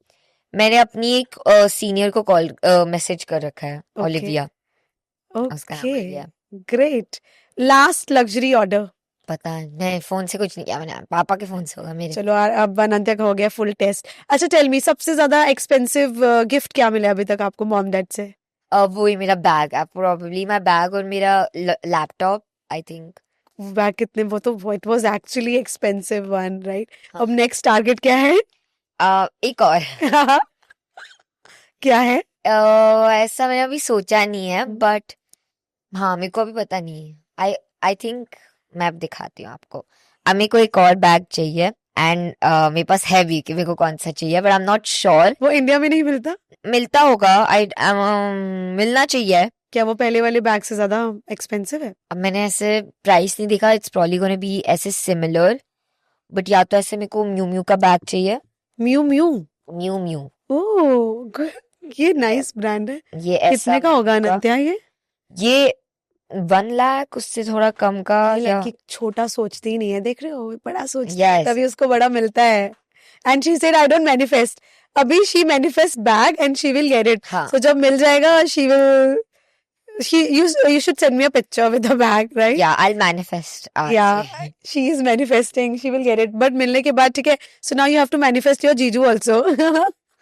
[SPEAKER 2] मैंने अपनी एक सीनियर को कॉल मैसेज कर रखा है,
[SPEAKER 1] ओके
[SPEAKER 2] ओलिविया. उसका नाम
[SPEAKER 1] okay
[SPEAKER 2] Olivia.
[SPEAKER 1] Great. Last luxury order.
[SPEAKER 2] पता है, मैं फोन से कुछ नहीं किया. मैंने पापा के फोन से होगा मेरे.
[SPEAKER 1] चलो अब अनंत्या का हो गया फुल टेस्ट. अच्छा टेल मी, सबसे ज्यादा एक्सपेंसिव गिफ्ट क्या मिला अभी तक आपको मॉम डैड से?
[SPEAKER 2] वो ही मेरा बैग है, प्रोबेबली माय बैग और मेरा लैपटॉप आई थिंक.
[SPEAKER 1] बैग कितने? वो तो it was actually expensive one right.
[SPEAKER 2] हाँ.
[SPEAKER 1] अब नेक्स्ट टारगेट क्या है?
[SPEAKER 2] एक और
[SPEAKER 1] क्या है?
[SPEAKER 2] ऐसा मैंने अभी सोचा नहीं है, बट हाँ मेरे को अभी पता नहीं है. आई थिंक मैं अब दिखाती हूँ आपको. अब मेरे को एक और बैग चाहिए एंड मेरे पास है भी कि मेरे को कौन सा चाहिए, but I am not sure.
[SPEAKER 1] वो इंडिया में नहीं मिलता?
[SPEAKER 2] मिलता होगा. मिलना चाहिए.
[SPEAKER 1] क्या वो पहले वाले बैग से ज्यादा एक्सपेंसिव है?
[SPEAKER 2] अब मैंने ऐसे प्राइस नहीं देखा. इट्स प्रॉब्ली गोना बी ऐसे सिमिलर, बट या तो ऐसे मेरे को म्यू म्यू का बैग चाहिए.
[SPEAKER 1] Mu mu.
[SPEAKER 2] Mu
[SPEAKER 1] oh good. ये नाइस ब्रांड है.
[SPEAKER 2] ये ऐसा
[SPEAKER 1] कितने का होगा
[SPEAKER 2] होगा.
[SPEAKER 1] अनंत्या ये?
[SPEAKER 2] ये 1 लाख उससे थोड़ा कम का.
[SPEAKER 1] ये
[SPEAKER 2] या
[SPEAKER 1] लड़की छोटा सोचती ही नहीं है, देख रहे हो, बड़ा सोचती है
[SPEAKER 2] यस
[SPEAKER 1] तभी उसको बड़ा मिलता है. And she said I don't manifest. अभी she manifest bag and she will get it.
[SPEAKER 2] हाँ
[SPEAKER 1] सो जब मिल जाएगा she will you should send me a picture with the bag, right?
[SPEAKER 2] या आई manifest.
[SPEAKER 1] Yeah, she is manifesting. She will get it. But मिलने के बाद ठीक है. So now you have to manifest your जीजू also.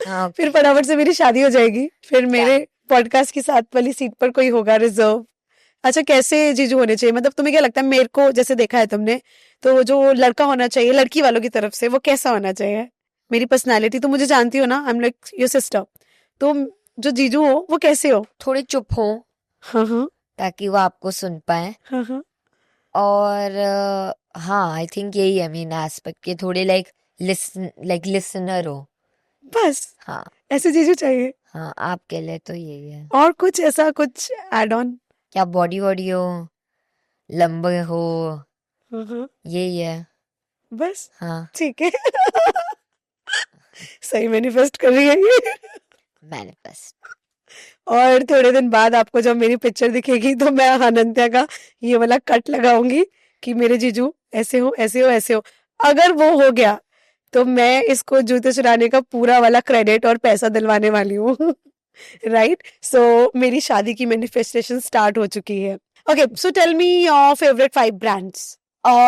[SPEAKER 2] हाँ
[SPEAKER 1] फिर फटाफट से मेरी शादी हो जाएगी. फिर मेरे पॉडकास्ट की साथ वाली सीट पर कोई होगा रिजर्व. अच्छा कैसे जीजू होने चाहिए? मतलब तुम्हें क्या लगता है, मेरे को जैसे देखा है तुमने, तो जो लड़का होना चाहिए लड़की वालों की तरफ से वो कैसा होना चाहिए? मेरी पर्सनालिटी तो मुझे जानती हो ना, I am like your sister. तो जो जीजू हो वो कैसे हो?
[SPEAKER 2] थोड़े चुप हो
[SPEAKER 1] हाँ
[SPEAKER 2] ताकि वो आपको सुन पाए.
[SPEAKER 1] हाँ.
[SPEAKER 2] और हाँ आई थिंक यही है मेन एस्पेक्ट के. थोड़े लिसनर हो.
[SPEAKER 1] बस
[SPEAKER 2] हाँ
[SPEAKER 1] ऐसे जीजू चाहिए.
[SPEAKER 2] हाँ, आपके लिए तो यही है.
[SPEAKER 1] और कुछ ऐसा कुछ एड ऑन?
[SPEAKER 2] क्या बॉडी वॉडी हो, लंबे हो, यही है.
[SPEAKER 1] बस
[SPEAKER 2] हाँ
[SPEAKER 1] ठीक है. सही मैनिफेस्ट कर रही है ये.
[SPEAKER 2] मैनिफेस्ट।
[SPEAKER 1] और थोड़े दिन बाद आपको जब मेरी पिक्चर दिखेगी तो मैं अनंत्या का ये वाला कट लगाऊंगी कि मेरे जीजू ऐसे हो ऐसे हो ऐसे हो। अगर वो हो गया तो मैं इसको जूते चुराने का पूरा वाला क्रेडिट और पैसा दिलवाने वाली हूँ। राइट, सो मेरी शादी की मैनिफेस्टेशन स्टार्ट हो चुकी है। Okay, so tell me your favourite 5 brands.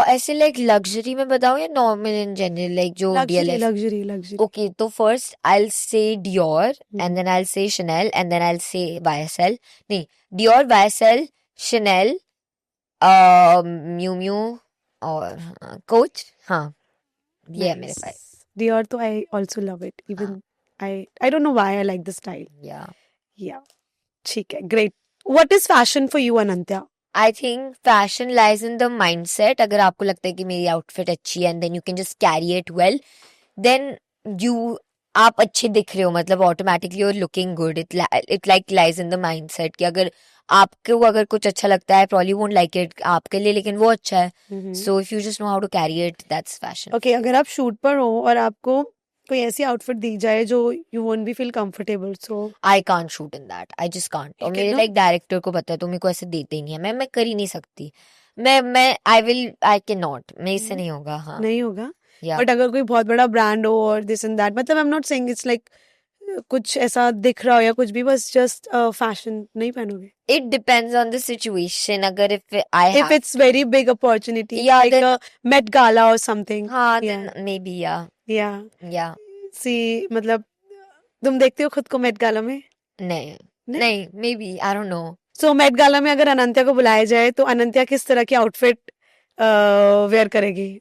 [SPEAKER 2] ऐसे लाइक लग्जरी में बताऊं या नॉर्मल इन जनरल, लाइक जो
[SPEAKER 1] लग्जरी
[SPEAKER 2] DLF?
[SPEAKER 1] लग्जरी
[SPEAKER 2] Okay, तो first I'll say Dior,
[SPEAKER 1] Mhm.
[SPEAKER 2] and then I'll say Chanel, and then I'll say YSL. नहीं, Dior, YSL, Chanel, Miu Miu और Coach. हाँ, ये है मेरे पास.
[SPEAKER 1] Dior तो I also love it. Even I don't know why I like the style.
[SPEAKER 2] Yeah.
[SPEAKER 1] Yeah, ठीक है, great. What is fashion for you, Anantya?
[SPEAKER 2] I think fashion lies in the mindset. अगर आपको लगता है कि मेरी outfit अच्छी है and then you can just carry it well, then आप अच्छे दिख रहे हो, मतलब automatically you're looking good. It like lies in the mindset कि अगर आपको अगर कुछ अच्छा लगता है, probably won't like it आपके लिए, लेकिन वो अच्छा है. So if you just know how to carry it, that's fashion.
[SPEAKER 1] Okay, अगर आप शूट पर हो और आपको कोई ऐसी आउटफिट दी जाए जो you won't be feel comfortable, so
[SPEAKER 2] I can't shoot in that. I just can't. और
[SPEAKER 1] You
[SPEAKER 2] मेरे
[SPEAKER 1] cannot?
[SPEAKER 2] लाइक डायरेक्टर को पता है, तो मेरे को ऐसे देते ही नहीं है. मैं कर ही नहीं सकती. I cannot. मेरे से नहीं होगा. हाँ.
[SPEAKER 1] नहीं होगा.
[SPEAKER 2] Yeah.
[SPEAKER 1] बट अगर कोई बहुत बड़ा ब्रांड हो और दिस एंड दैट, मतलब आई am not saying it's like कुछ ऐसा दिख रहा हो या कुछ भी, बस जस्ट फैशन नहीं पहनोगे.
[SPEAKER 2] It depends on the situation. अगर if I
[SPEAKER 1] If
[SPEAKER 2] have,
[SPEAKER 1] it's very big opportunity,
[SPEAKER 2] Yeah,
[SPEAKER 1] like
[SPEAKER 2] then-
[SPEAKER 1] a Met Gala or something.
[SPEAKER 2] हाँ,
[SPEAKER 1] Yeah.
[SPEAKER 2] then maybe yeah,
[SPEAKER 1] Yeah.
[SPEAKER 2] yeah.
[SPEAKER 1] See, मतलब तुम देखते हो खुद को मेट गाला में?
[SPEAKER 2] नहीं,
[SPEAKER 1] नहीं?
[SPEAKER 2] नहीं, maybe I don't know.
[SPEAKER 1] So Met Gala में अगर अनंत्या को बुलाया जाए तो अनंत्या किस तरह की आउटफिट वेयर करेगी?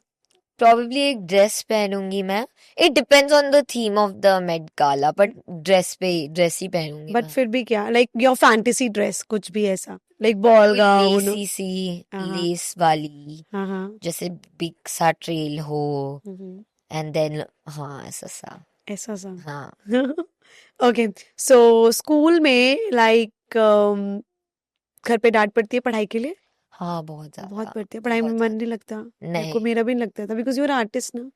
[SPEAKER 2] Probably एक ड्रेस पहनूंगी मैं. It depends on the theme of the Met Gala, but dress ही पहनूंगी
[SPEAKER 1] बट
[SPEAKER 2] मैं.
[SPEAKER 1] फिर भी क्या, लाइक योर फैंटेसी ड्रेस, कुछ भी ऐसा, लाइक बॉल गाउन.
[SPEAKER 2] लेसी सी,
[SPEAKER 1] हाँ.
[SPEAKER 2] लेस वाली,
[SPEAKER 1] हाँ हाँ.
[SPEAKER 2] जैसे बिग सा ट्रेल हो,
[SPEAKER 1] हम्म.
[SPEAKER 2] एंड देन हाँ ऐसा सा.
[SPEAKER 1] ऐसा सा.
[SPEAKER 2] हाँ.
[SPEAKER 1] ओके, सो स्कूल में लाइक घर पे डांट पड़ती है पढ़ाई के लिए?
[SPEAKER 2] हाँ, बहुत
[SPEAKER 1] बहुत
[SPEAKER 2] ज्यादा.
[SPEAKER 1] पड़ती है. पढ़ाई में
[SPEAKER 2] बहुत
[SPEAKER 1] मन नहीं लगता? मेरे
[SPEAKER 2] नहीं.
[SPEAKER 1] को, मेरा भी नहीं लगता था, बिकॉज यू आर आर्टिस्ट ना.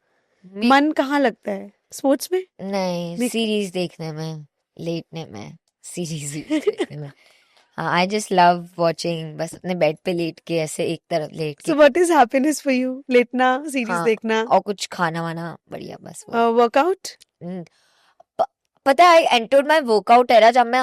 [SPEAKER 2] मे-
[SPEAKER 1] मन कहाँ लगता है? स्पोर्ट्स में?
[SPEAKER 2] नहीं,
[SPEAKER 1] मे-
[SPEAKER 2] सीरीज देखने में, लेटने में, सीरीज देखने में. हाँ, आई जस्ट लव वॉचिंग, बस अपने बेड पे लेट के ऐसे एक तरफ लेट
[SPEAKER 1] सो
[SPEAKER 2] के.
[SPEAKER 1] What is happiness for you? लेटना, सीरीज
[SPEAKER 2] हाँ,
[SPEAKER 1] देखना,
[SPEAKER 2] और कुछ खाना वाना बढ़िया, बस वो.
[SPEAKER 1] वर्कआउट?
[SPEAKER 2] हम्म, पता है, I entered my workout era जब मैं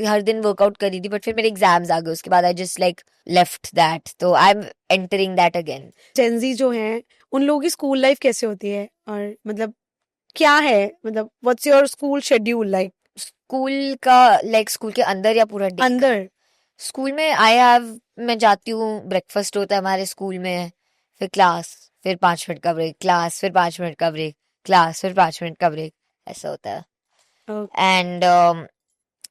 [SPEAKER 2] हर दिन वर्कआउट कर रही थी, बट फिर मेरे एग्जाम्स आ गए, उसके बाद I just like left that, तो I am entering that again.
[SPEAKER 1] Gen Z जो हैं उन लोगों की स्कूल लाइफ कैसे होती है, और मतलब क्या है, मतलब what's your school schedule like?
[SPEAKER 2] School का लाइक स्कूल के अंदर या पूरा डे?
[SPEAKER 1] अंदर.
[SPEAKER 2] स्कूल में मैं जाती हूँ, ब्रेकफास्ट होता है हमारे स्कूल में, फिर क्लास, फिर 5 मिनट का ब्रेक, क्लास, फिर 5 मिनट का ब्रेक, क्लास, फिर 5 मिनट का ब्रेक, ऐसा होता है. एंड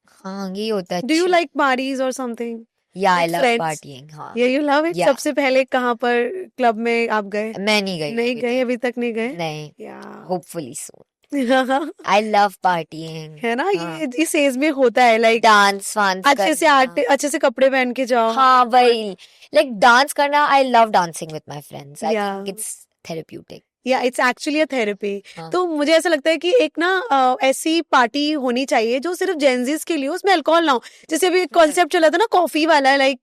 [SPEAKER 2] हाँ, ये होता है.
[SPEAKER 1] डू यू लाइक पार्टीज और समथिंग?
[SPEAKER 2] या आई
[SPEAKER 1] like
[SPEAKER 2] लव
[SPEAKER 1] friends?
[SPEAKER 2] पार्टीइंग. हाँ.
[SPEAKER 1] या यू लव इट?
[SPEAKER 2] Yeah.
[SPEAKER 1] सबसे पहले कहाँ पर क्लब में आप गए?
[SPEAKER 2] मैं नहीं गई.
[SPEAKER 1] नहीं
[SPEAKER 2] अभी
[SPEAKER 1] गए, अभी तक नहीं गए?
[SPEAKER 2] तक. नहीं.
[SPEAKER 1] या
[SPEAKER 2] hopefully soon. I love partying.
[SPEAKER 1] है ना,
[SPEAKER 2] हाँ.
[SPEAKER 1] ये इस एज में होता है, लाइक
[SPEAKER 2] डांस वांस
[SPEAKER 1] अच्छे से अच्छे से कपड़े पहन के जाओ.
[SPEAKER 2] हाँ, वही लाइक डांस करना. I love dancing with my friends. I
[SPEAKER 1] Yeah.
[SPEAKER 2] Think it's therapeutic.
[SPEAKER 1] या इट्स एक्चुअली अ थेरेपी.
[SPEAKER 2] हाँ.
[SPEAKER 1] तो मुझे ऐसा लगता है कि एक ना ऐसी पार्टी होनी चाहिए जो सिर्फ जेंजीज के लिए हो, उसमें अल्कोहल ना हो. जैसे अभी एक कॉन्सेप्ट चला था ना कॉफी वाला, लाइक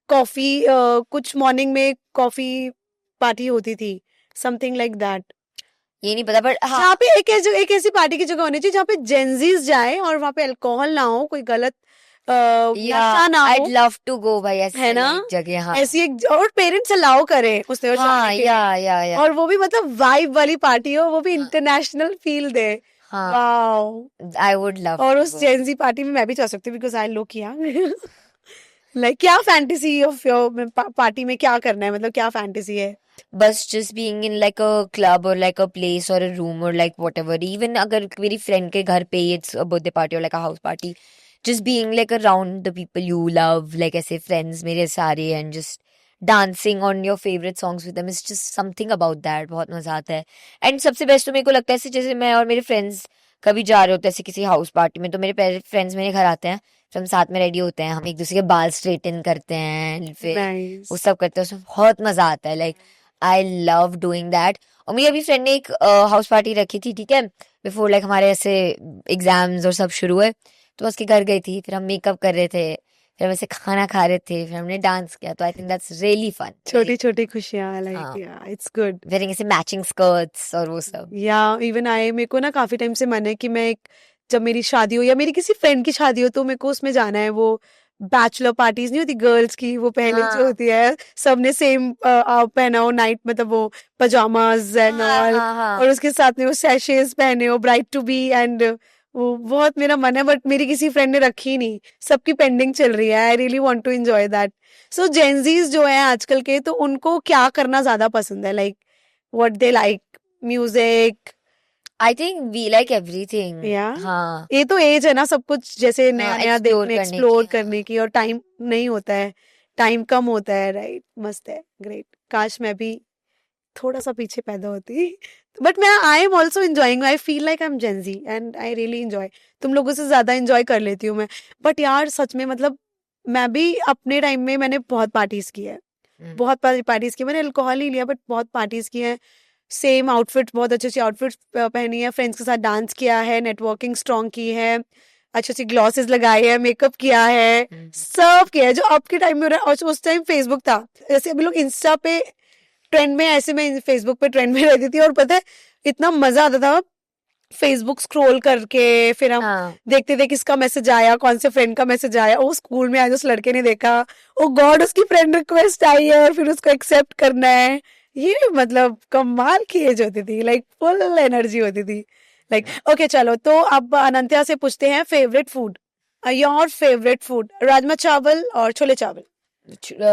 [SPEAKER 1] कॉफी, कुछ मॉर्निंग में कॉफी पार्टी होती थी, समथिंग लाइक दैट.
[SPEAKER 2] ये नहीं पता, बट हाँ,
[SPEAKER 1] जहाँ पे एक ऐसी पार्टी की जगह होनी चाहिए जहाँ पे जेंजीज जाए और वहाँ पे अल्कोहल ना हो, कोई गलत नशा ना
[SPEAKER 2] I'd
[SPEAKER 1] हो,
[SPEAKER 2] love to go भाई ऐसी
[SPEAKER 1] है ना?
[SPEAKER 2] एक जगह. हाँ.
[SPEAKER 1] ऐसी एक, और पेरेंट्स अलाउ करें उसमें और
[SPEAKER 2] हाँ,
[SPEAKER 1] जाने के लिए.
[SPEAKER 2] या
[SPEAKER 1] और वो भी मतलब वाइब वाली पार्टी हो, वो भी इंटरनेशनल फील दे.
[SPEAKER 2] हाँ,
[SPEAKER 1] वाओ.
[SPEAKER 2] I would love.
[SPEAKER 1] और उस जेंजी पार्टी में मैं भी जा सकती हूँ, because I look young. Like क्या फैंटेसी ऑफ योर पार्टी में क्या करना है, मतलब क्या फैंटेसी है?
[SPEAKER 2] बस just being in like a club और लाइक अ प्लेस और अ रूम और लाइक व्हाटएवर. इवन अगर मेरी फ्रेंड के घर पे इट्स अ बर्थडे पार्टी और like a house party, just being like around the people you love, like ऐसे friends मेरे सारे, and just dancing on your favorite songs with them is just something about that. बहुत मजा आता है. And सबसे best तो मेरे को लगता है जैसे मैं और मेरे फ्रेंड्स कभी जा रहे होते हैं ऐसे किसी हाउस पार्टी में, तो मेरे फ्रेंड्स मेरे घर आते हैं, फिर हम साथ में रेडी होते हैं, हम एक दूसरे के बाल स्ट्रेटन करते हैं, फिर
[SPEAKER 1] Nice.
[SPEAKER 2] वो सब करते हैं, उसमें बहुत मजा आता है. Like I love doing that. और मेरी अभी फ्रेंड ने एक हाउस पार्टी रखी थी, ठीक है, बिफोर लाइक हमारे ऐसे एग्जाम्स और सब शुरू हुए, तो मैं उसके घर गई थी, फिर हम मेकअप कर रहे थे, फिर हम ऐसे खाना खा रहे थे, फिर हमने डांस किया, तो I think that's really fun.
[SPEAKER 1] छोटी छोटी खुशियां, लाइक
[SPEAKER 2] हाँ,
[SPEAKER 1] या इट्स गुड.
[SPEAKER 2] वेयरिंग ऐसे मैचिंग स्कर्ट्स और वो सब।
[SPEAKER 1] या इवन आई, मेरे को ना काफी टाइम से मन है कि मैं जब मेरी शादी हो या मेरी किसी फ्रेंड की शादी हो तो मेरे को उसमें जाना है. वो बैचलर पार्टीज नहीं होती गर्ल्स की, वो पहले जो
[SPEAKER 2] हाँ
[SPEAKER 1] होती है सबने सेम पहना हो नाइट, मतलब वो पजामाज एंड
[SPEAKER 2] हाँ
[SPEAKER 1] ऑल,
[SPEAKER 2] हाँ हाँ
[SPEAKER 1] और उसके साथ में वो सैशेस पहने हो ब्राइड टू बी, एंड वो बहुत मेरा मन है, बट मेरी किसी फ्रेंड ने रखी ही नहीं, सबकी पेंडिंग चल रही है. I really want to enjoy that. So Gen Zs जो है आजकल के, तो उनको क्या करना ज्यादा पसंद है, like what they like, music?
[SPEAKER 2] I think we like everything.
[SPEAKER 1] या
[SPEAKER 2] हाँ
[SPEAKER 1] ये तो एज है ना, सब कुछ जैसे नया
[SPEAKER 2] हाँ,
[SPEAKER 1] नया
[SPEAKER 2] एक्सप्लोर
[SPEAKER 1] देखने,
[SPEAKER 2] करने
[SPEAKER 1] एक्सप्लोर
[SPEAKER 2] की।
[SPEAKER 1] करने की, और टाइम नहीं होता है, टाइम कम होता है. राइट, मस्त है, ग्रेट. काश मैं भी थोड़ा सा पीछे पैदा होती, बट मैं I am also enjoying. I feel like I am Gen Z and I really enjoy. तुम लोगों से ज्यादा एंजॉय कर लेती हूँ मैं. बट यार सच में, मतलब मैं भी अपने टाइम में मैंने बहुत पार्टीज की है,
[SPEAKER 2] हम्म,
[SPEAKER 1] बहुत पार्टीज की. मैंने अल्कोहल नहीं लिया, बट बहुत पार्टीज की है. सेम आउटफिट, बहुत अच्छी अच्छी आउटफिट पहनी है, फ्रेंड्स के साथ डांस किया है, नेटवर्किंग स्ट्रॉन्ग की है, अच्छी अच्छी ग्लॉसेस लगाई है, मेकअप किया है,
[SPEAKER 2] हम्म,
[SPEAKER 1] सब किया है जो अब के टाइम में हो रहा है. और उस टाइम फेसबुक था, जैसे अभी लोग इंस्टा पे ट्रेंड में, ऐसे मैं फेसबुक पे ट्रेंड में रहती थी. और पता है इतना मजा आता था फेसबुक स्क्रॉल करके, फिर हम
[SPEAKER 2] हाँ
[SPEAKER 1] देखते थे किसका मैसेज आया, कौन से फ्रेंड का मैसेज आया, वो स्कूल में आज उस लड़के ने देखा, ओ गॉड उसकी फ्रेंड रिक्वेस्ट आई है, और फिर उसको एक्सेप्ट करना है. ये मतलब कमाल की एज होती थी, लाइक फुल एनर्जी होती थी. लाइक ओके चलो, तो अब अनंत्या से पूछते हैं favourite food. Your favourite food, rajma चावल और छोले चावल?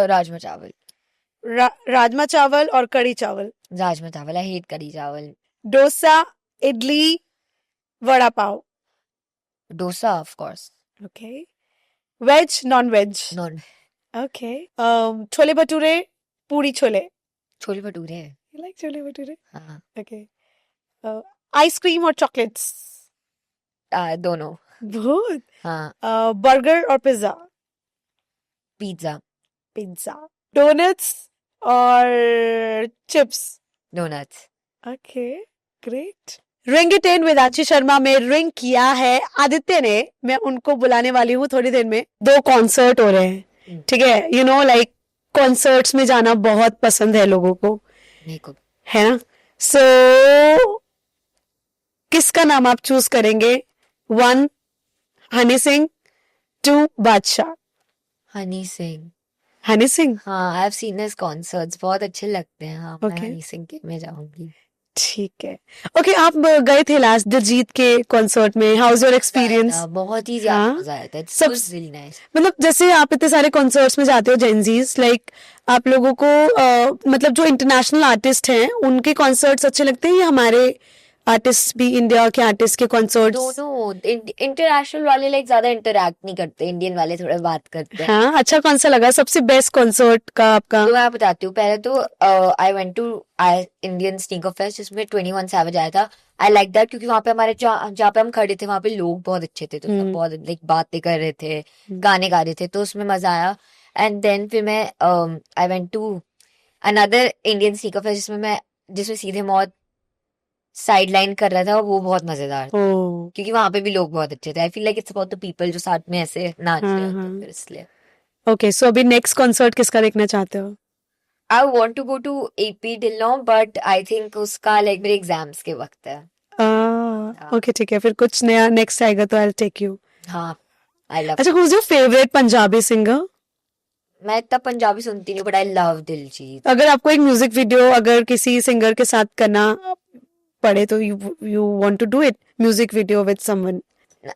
[SPEAKER 2] राजमा चावल।
[SPEAKER 1] राजमा चावल और कढ़ी चावल?
[SPEAKER 2] राजमा चावल, आई hate kadhi chawal.
[SPEAKER 1] Dosa, idli, vada pav?
[SPEAKER 2] Dosa of course.
[SPEAKER 1] Okay. Veg, non veg?
[SPEAKER 2] Non.
[SPEAKER 1] Okay. Chole bhature, puri chole?
[SPEAKER 2] Chole bhature.
[SPEAKER 1] You like chole bhature?
[SPEAKER 2] हाँ
[SPEAKER 1] Okay. आइसक्रीम और चॉकलेट्स?
[SPEAKER 2] दोनों।
[SPEAKER 1] बहुत.
[SPEAKER 2] हाँ
[SPEAKER 1] बर्गर और पिज्जा?
[SPEAKER 2] पिज्जा।
[SPEAKER 1] पिज्जा. डोनट्स और chips?
[SPEAKER 2] Doughnuts.
[SPEAKER 1] Okay, great. Ring it in with Ashi Sharma में रिंग किया है आदित्य ने. मैं उनको बुलाने वाली हूँ थोड़ी देर में. 2 कॉन्सर्ट हो रहे हैं, ठीक है. यू नो लाइक कॉन्सर्ट्स में जाना बहुत पसंद है लोगों को,
[SPEAKER 2] मेरे को
[SPEAKER 1] है ना. सो किसका नाम आप चूज करेंगे? 1 हनी सिंह, 2 बादशाह?
[SPEAKER 2] हनी सिंह।
[SPEAKER 1] हनी सिंह.
[SPEAKER 2] हाँ I have seen his concerts, बहुत अच्छे लगते हैं. हाँ मैं
[SPEAKER 1] Okay.
[SPEAKER 2] हनी सिंह के में जाऊंगी.
[SPEAKER 1] ठीक है. ओके, आप गए थे लास्ट दिलजीत के कॉन्सर्ट में, हाउ वाज योर एक्सपीरियंस?
[SPEAKER 2] बहुत ही ज्यादा
[SPEAKER 1] हाँ?
[SPEAKER 2] मजा आया था. इट्स
[SPEAKER 1] सब
[SPEAKER 2] रियली नाइस.
[SPEAKER 1] मतलब जैसे आप इतने सारे कॉन्सर्ट्स में जाते हो जेंजीज, लाइक आप लोगों को मतलब जो इंटरनेशनल आर्टिस्ट हैं उनके कॉन्सर्ट्स अच्छे लगते हैं, या हमारे आर्टिस्ट भी, इंडिया के आर्टिस्ट के कॉन्सर्ट्स?
[SPEAKER 2] दोनों. इंटरनेशनल वाले लाइक ज्यादा इंटरेक्ट नहीं करते, इंडियन वाले थोड़ा बात करते हैं.
[SPEAKER 1] हाँ, अच्छा कौन सा लगा सबसे बेस्ट कॉन्सर्ट का आपका?
[SPEAKER 2] तो मैं बताती हूँ. पहले तो I went to Indian sneaker fest जिसमें 21 सैवेज आया था. आई लाइक दैट क्योंकि वहां पे हमारे जहाँ पे हम खड़े थे वहां पे लोग बहुत अच्छे थे, तो सब बहुत लाइक बातें कर रहे थे, गाने गा रहे थे, तो उसमें मजा आया. एंड देन फिर मैं I went to another Indian sneaker fest जिसमें सीधे मौत साइड लाइन कर रहा था, वो बहुत मजेदार था
[SPEAKER 1] ओ.
[SPEAKER 2] क्योंकि वहां पे भी लोग बहुत अच्छे थे. आई feel like it's about the people जो साथ में ऐसे नाच रहे होते हैं, फिर इसलिए.
[SPEAKER 1] ओके, सो अभी नेक्स्ट कॉन्सर्ट किसका देखना चाहते हो?
[SPEAKER 2] I want to go to AP Dhillon, but I think उसका लाइक मेरे एग्जाम्स के वक्त है.
[SPEAKER 1] ओके, ठीक है, फिर कुछ नया नेक्स्ट आएगा तो आई विल टेक यू.
[SPEAKER 2] हाँ आई लव.
[SPEAKER 1] अच्छा, who's your favorite Punjabi singer?
[SPEAKER 2] मैं इतना पंजाबी सुनती नहीं, बट आई लव दिलजीत.
[SPEAKER 1] अगर आपको एक म्यूजिक वीडियो अगर किसी सिंगर के साथ करना पड़े तो you want to do it, music video with someone?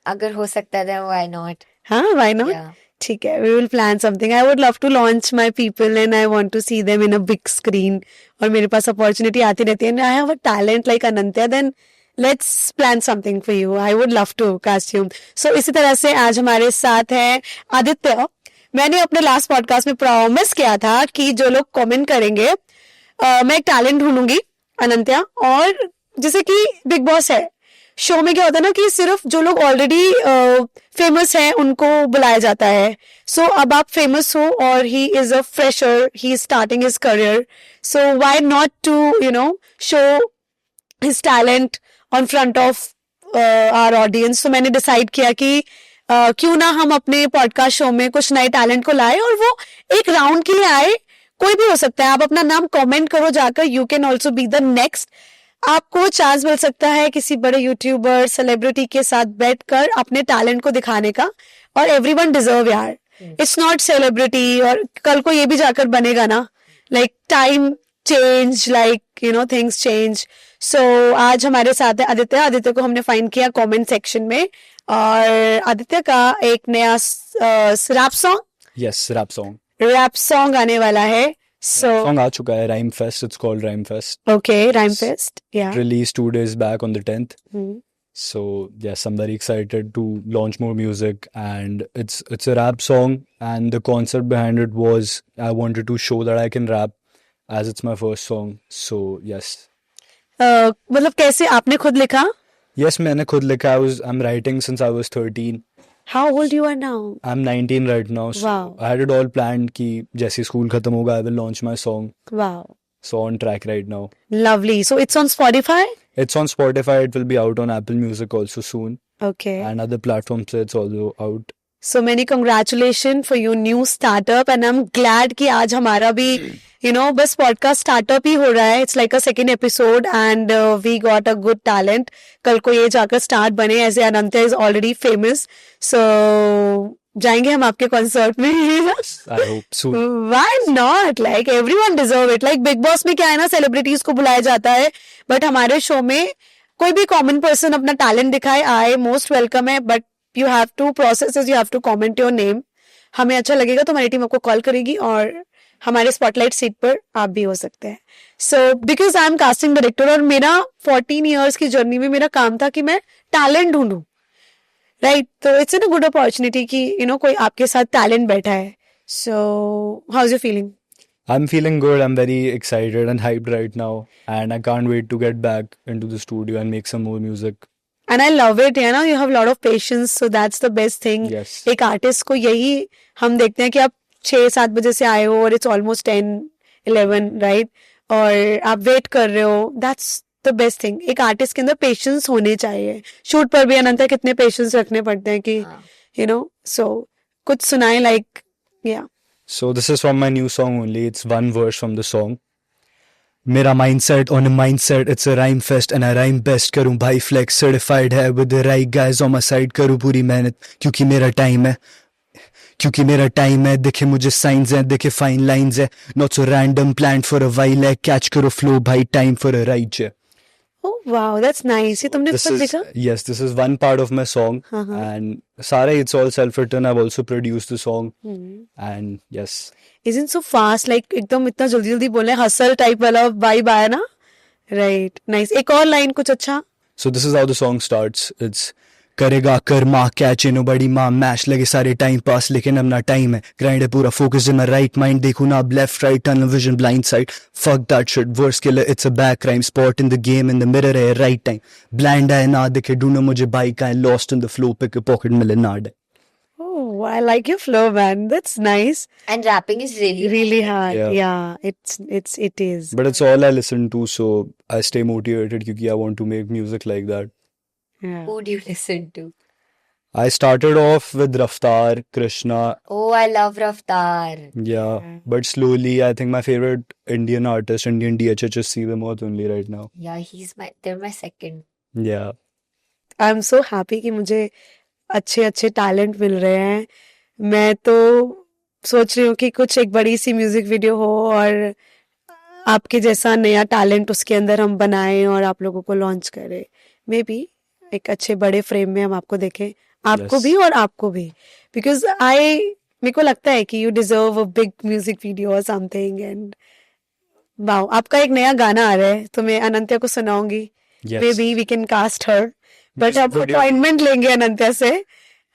[SPEAKER 2] अगर हो सकता है व्हाई नॉट.
[SPEAKER 1] हाँ, व्हाई नॉट.
[SPEAKER 2] या
[SPEAKER 1] ठीक है, we will plan something. I would love to launch my people and I want to see them in a big screen. और मेरे पास अपॉर्चुनिटी आती रहती है. I have a talent like Anantya, then let's plan something for you. I would love to cast you. सो इसी तरह से आज हमारे साथ है आदित्य. मैंने अपने लास्ट पॉडकास्ट में प्रॉमिस किया था कि जो लोग कमेंट करेंगे मैं एक टैलेंट ढूंढूंगी अनंत्या. और जैसे कि बिग बॉस है, शो में क्या होता है ना कि सिर्फ जो लोग ऑलरेडी फेमस हैं उनको बुलाया जाता है. सो अब आप फेमस हो और he is a fresher, he is starting his career, so why not to show his talent on front of our audience, तो मैंने डिसाइड किया कि क्यों ना हम अपने पॉडकास्ट शो में कुछ नए टैलेंट को लाए और वो एक राउंड के लिए आए. कोई भी हो सकता है, आप अपना नाम कमेंट करो जाकर, you can also be the next. आपको चांस मिल सकता है किसी बड़े यूट्यूबर सेलिब्रिटी के साथ बैठकर अपने टैलेंट को दिखाने का, और एवरीवन डिजर्व यार. इट्स नॉट सेलिब्रिटी, और कल को ये भी जाकर बनेगा ना, like time change, like you know things change. So आज हमारे साथ है आदित्य. आदित्य को हमने फाइंड किया कमेंट सेक्शन में, और आदित्य का एक नया
[SPEAKER 3] Yes,
[SPEAKER 1] रैप सॉन्ग आने वाला है. सो
[SPEAKER 3] song आ चुका है, Rhyme Fest. It's called Rhyme Fest.
[SPEAKER 1] Okay, rhyme fest, या.
[SPEAKER 3] Released 2 days back on the 10th. So yes, I'm very excited to launch more music, and it's a rap song, and the concept behind it was I wanted to show that I can rap, as it's my first song. So yes,
[SPEAKER 1] मतलब कैसे आपने खुद लिखा?
[SPEAKER 3] yes, मैंने खुद लिखा. I'm writing since I was 13.
[SPEAKER 1] How old you are now?
[SPEAKER 3] I'm 19 right now. So
[SPEAKER 1] Wow.
[SPEAKER 3] I had it all planned कि जैसे स्कूल खत्म होगा I will launch my song.
[SPEAKER 1] Wow,
[SPEAKER 3] So on track right now.
[SPEAKER 1] lovely. So it's on Spotify?
[SPEAKER 3] It's on Spotify. It will be out on Apple Music also soon,
[SPEAKER 1] Okay.
[SPEAKER 3] and other platforms. It's also out.
[SPEAKER 1] So many congratulations for your new startup, and I'm glad कि आज हमारा भी बस podcast startup ही हो रहा है. It's like a second episode, and we got a good talent. कल को ये जाकर स्टार्ट बने, as a Anantya is already famous. So जाएंगे हम आपके कॉन्सर्ट में.
[SPEAKER 3] I hope soon.
[SPEAKER 1] Why not? Like everyone deserve it. Like big boss में क्या है ना, सेलिब्रिटीज को बुलाया जाता है, बट हमारे शो में कोई भी कॉमन पर्सन अपना टैलेंट दिखाए, आए, मोस्ट वेलकम है. But you have to process, you have to comment your name. हमें अच्छा लगेगा तो हमारी टीम आपको कॉल करेगी, और हमारे स्पॉटलाइट सीट पर आप भी हो सकते हैं. So because I am casting director, और मेरा 14 ईयर्स की जर्नी में मेरा काम था कि मैं टैलेंट ढूंढूं, राइट? तो इट्स एन गुड अपॉर्चुनिटी कि कोई आपके साथ टैलेंट बैठा है. So how is your feeling?
[SPEAKER 3] I'm feeling good. I'm very excited and hyped right now, and I can't wait to get back into the studio and make some more music.
[SPEAKER 1] And I love it, you have a lot of patience, so that's the best thing.
[SPEAKER 3] Yes.
[SPEAKER 1] एक artist को यही हम देखते हैं कि आप 6-7 बजे से आए हो और इट्स ऑलमोस्ट 10-11, राइट? और आप वेट कर रहे हो, दैट्स द बेस्ट थिंग. एक आर्टिस्ट के अंदर पेशेंस होने चाहिए. शूट पर भी अनंत कितने पेशेंस रखने पड़ते हैं कि सो कुछ सुनाए, लाइक या.
[SPEAKER 3] So this is from my new song only. It's one verse from the song. मेरा mindset on a mindset, it's a rhyme fest and I rhyme best. करूँ भाई flex certified है with the right guys on my side. करूँ पूरी मेहनत क्योंकि मेरा time है. दिखे मुझे signs हैं, दिखे fine lines है. Not so random, planned for a while है. Catch करो flow भाई, time for a ride है.
[SPEAKER 1] Oh wow, that's nice. ये तुमने खुद लिखा?
[SPEAKER 3] Yes, this is one part of my song, and Sara, it's all self-written. I've also produced the song, and yes.
[SPEAKER 1] Isn't so fast, like एकदम इतना जल्दी जल्दी बोले, हसल टाइप वाला वाइब आया ना, राइट? नाइस. एक और लाइन कुछ अच्छा.
[SPEAKER 3] So this is how the song starts. It's करेगा कर माँ कैच नो बड़ी माँ मैश लगे सारे टाइम पास लेकिन अब ना टाइम है ग्राइंड है पूरा focus in my right mind देखो ना अब left right tunnel vision blind side fuck that shit verse killer it's a back crime spot in the game in the mirror है राइट टाइम ब्लाइंड है ना दिखे ढूंढो मुझे बाइक है lost in the flow pick pocket मिले नाड.
[SPEAKER 1] Oh, I like your flow, man. That's nice.
[SPEAKER 2] And rapping is
[SPEAKER 1] Really hard.
[SPEAKER 3] Yeah.
[SPEAKER 1] Yeah, it is.
[SPEAKER 3] But it's all I listen to, so I stay motivated because I want to make music like that.
[SPEAKER 1] Yeah.
[SPEAKER 2] Who do you listen to?
[SPEAKER 3] I started off with Raftaar, Krishna,
[SPEAKER 2] Oh, I love Raftaar.
[SPEAKER 3] yeah, but slowly I think my favorite Indian artist, Indian DHH is C. Vimoth only right now.
[SPEAKER 2] Yeah, they're my second.
[SPEAKER 3] Yeah.
[SPEAKER 1] I'm so happy कि मुझे अच्छे अच्छे talent मिल रहे हैं. मैं तो सोच रही हूँ कि कुछ एक बड़ी सी म्यूजिक वीडियो हो और आपके जैसा नया टैलेंट उसके अंदर हम बनाएं और आप लोगों को लॉन्च करें. मे बी एक अच्छे बड़े फ्रेम में हम आपको देखें, आपको
[SPEAKER 3] Yes.
[SPEAKER 1] भी और आपको भी. बिकॉज मेरे को लगता है कि you deserve a big music video और समथिंग. एंड वाओ, आपका एक नया गाना आ रहा है तो मैं अनंत्या को सुनाऊंगी.
[SPEAKER 3] Yes.
[SPEAKER 1] Maybe we can cast her, but
[SPEAKER 3] Music
[SPEAKER 1] आप
[SPEAKER 3] video.
[SPEAKER 1] अपॉइंटमेंट लेंगे अनंत्या से.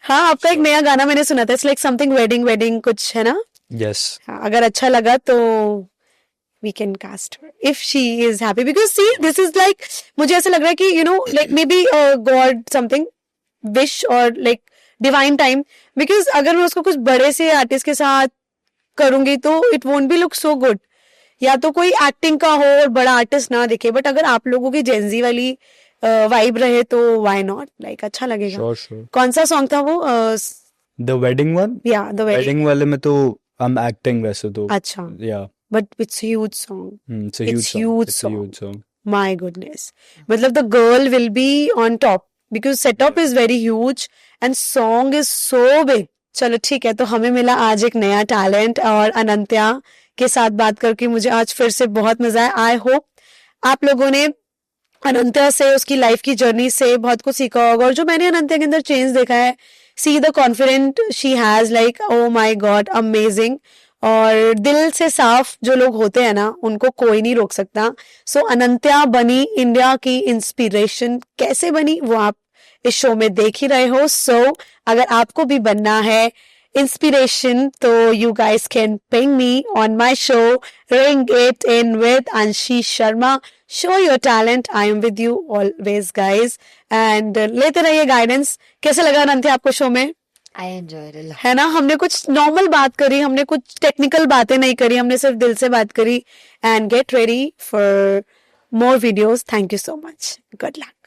[SPEAKER 1] हाँ, आपका एक नया गाना मैंने सुना था. इट्स लाइक समथिंग वेडिंग कुछ है ना.
[SPEAKER 3] Yes.
[SPEAKER 1] हाँ, अगर अच्छा लगा तो we can cast her if she is happy, because see this is like मुझे ऐसा लग रहा है कि like maybe God something wish or like divine time, because अगर मैं उसको कुछ बड़े से आर्टिस्ट के साथ करूंगी तो it won't be look so good. या तो कोई एक्टिंग का हो और बड़ा आर्टिस्ट ना दिखे, बट अगर आप लोगों की जेंजी वाली वाइब रहे तो व्हाई नॉट, लाइक अच्छा लगेगा।
[SPEAKER 3] Sure sure.
[SPEAKER 1] कौन सा सॉन्ग था वो?
[SPEAKER 3] द वेडिंग वन,
[SPEAKER 1] या द वेडिंग।
[SPEAKER 3] वेडिंग वाले में तो आई एम एक्टिंग वैसे तो,
[SPEAKER 1] अच्छा,
[SPEAKER 3] या
[SPEAKER 1] but it's huge song,
[SPEAKER 3] it's a
[SPEAKER 1] It's
[SPEAKER 3] huge song,
[SPEAKER 1] huge
[SPEAKER 3] it's a huge song.
[SPEAKER 1] my goodness, मतलब the girl will be on top because setup is very huge and song is so big. चलो ठीक है, तो हमें मिला आज एक नया टैलेंट, और अनंत्या के साथ बात करके मुझे आज फिर से बहुत मजा आया। आई होप आप लोगों ने अनंत्या से, उसकी लाइफ की जर्नी से बहुत कुछ सीखा होगा, और जो मैंने अनंत्या के अंदर चेंज देखा है, see the confident she has, like oh my God amazing. और दिल से साफ जो लोग होते हैं ना, उनको कोई नहीं रोक सकता। सो अनंत्या बनी इंडिया की इंस्पिरेशन। कैसे बनी वो आप इस शो में देख ही रहे हो। सो अगर आपको भी बनना है इंस्पिरेशन, तो you guys can ping me on my show ring it in with Anshi Sharma. Show your talent, I am with you always guys, and लेते रहिए गाइडेंस। कैसे लगा अनंत्या आपको शो में?
[SPEAKER 2] I enjoyed a lot.
[SPEAKER 1] है ना, हमने कुछ नॉर्मल बात करी, हमने कुछ टेक्निकल बातें नहीं करी, हमने सिर्फ दिल से बात करी। And get ready for more videos. Thank you so much, good luck.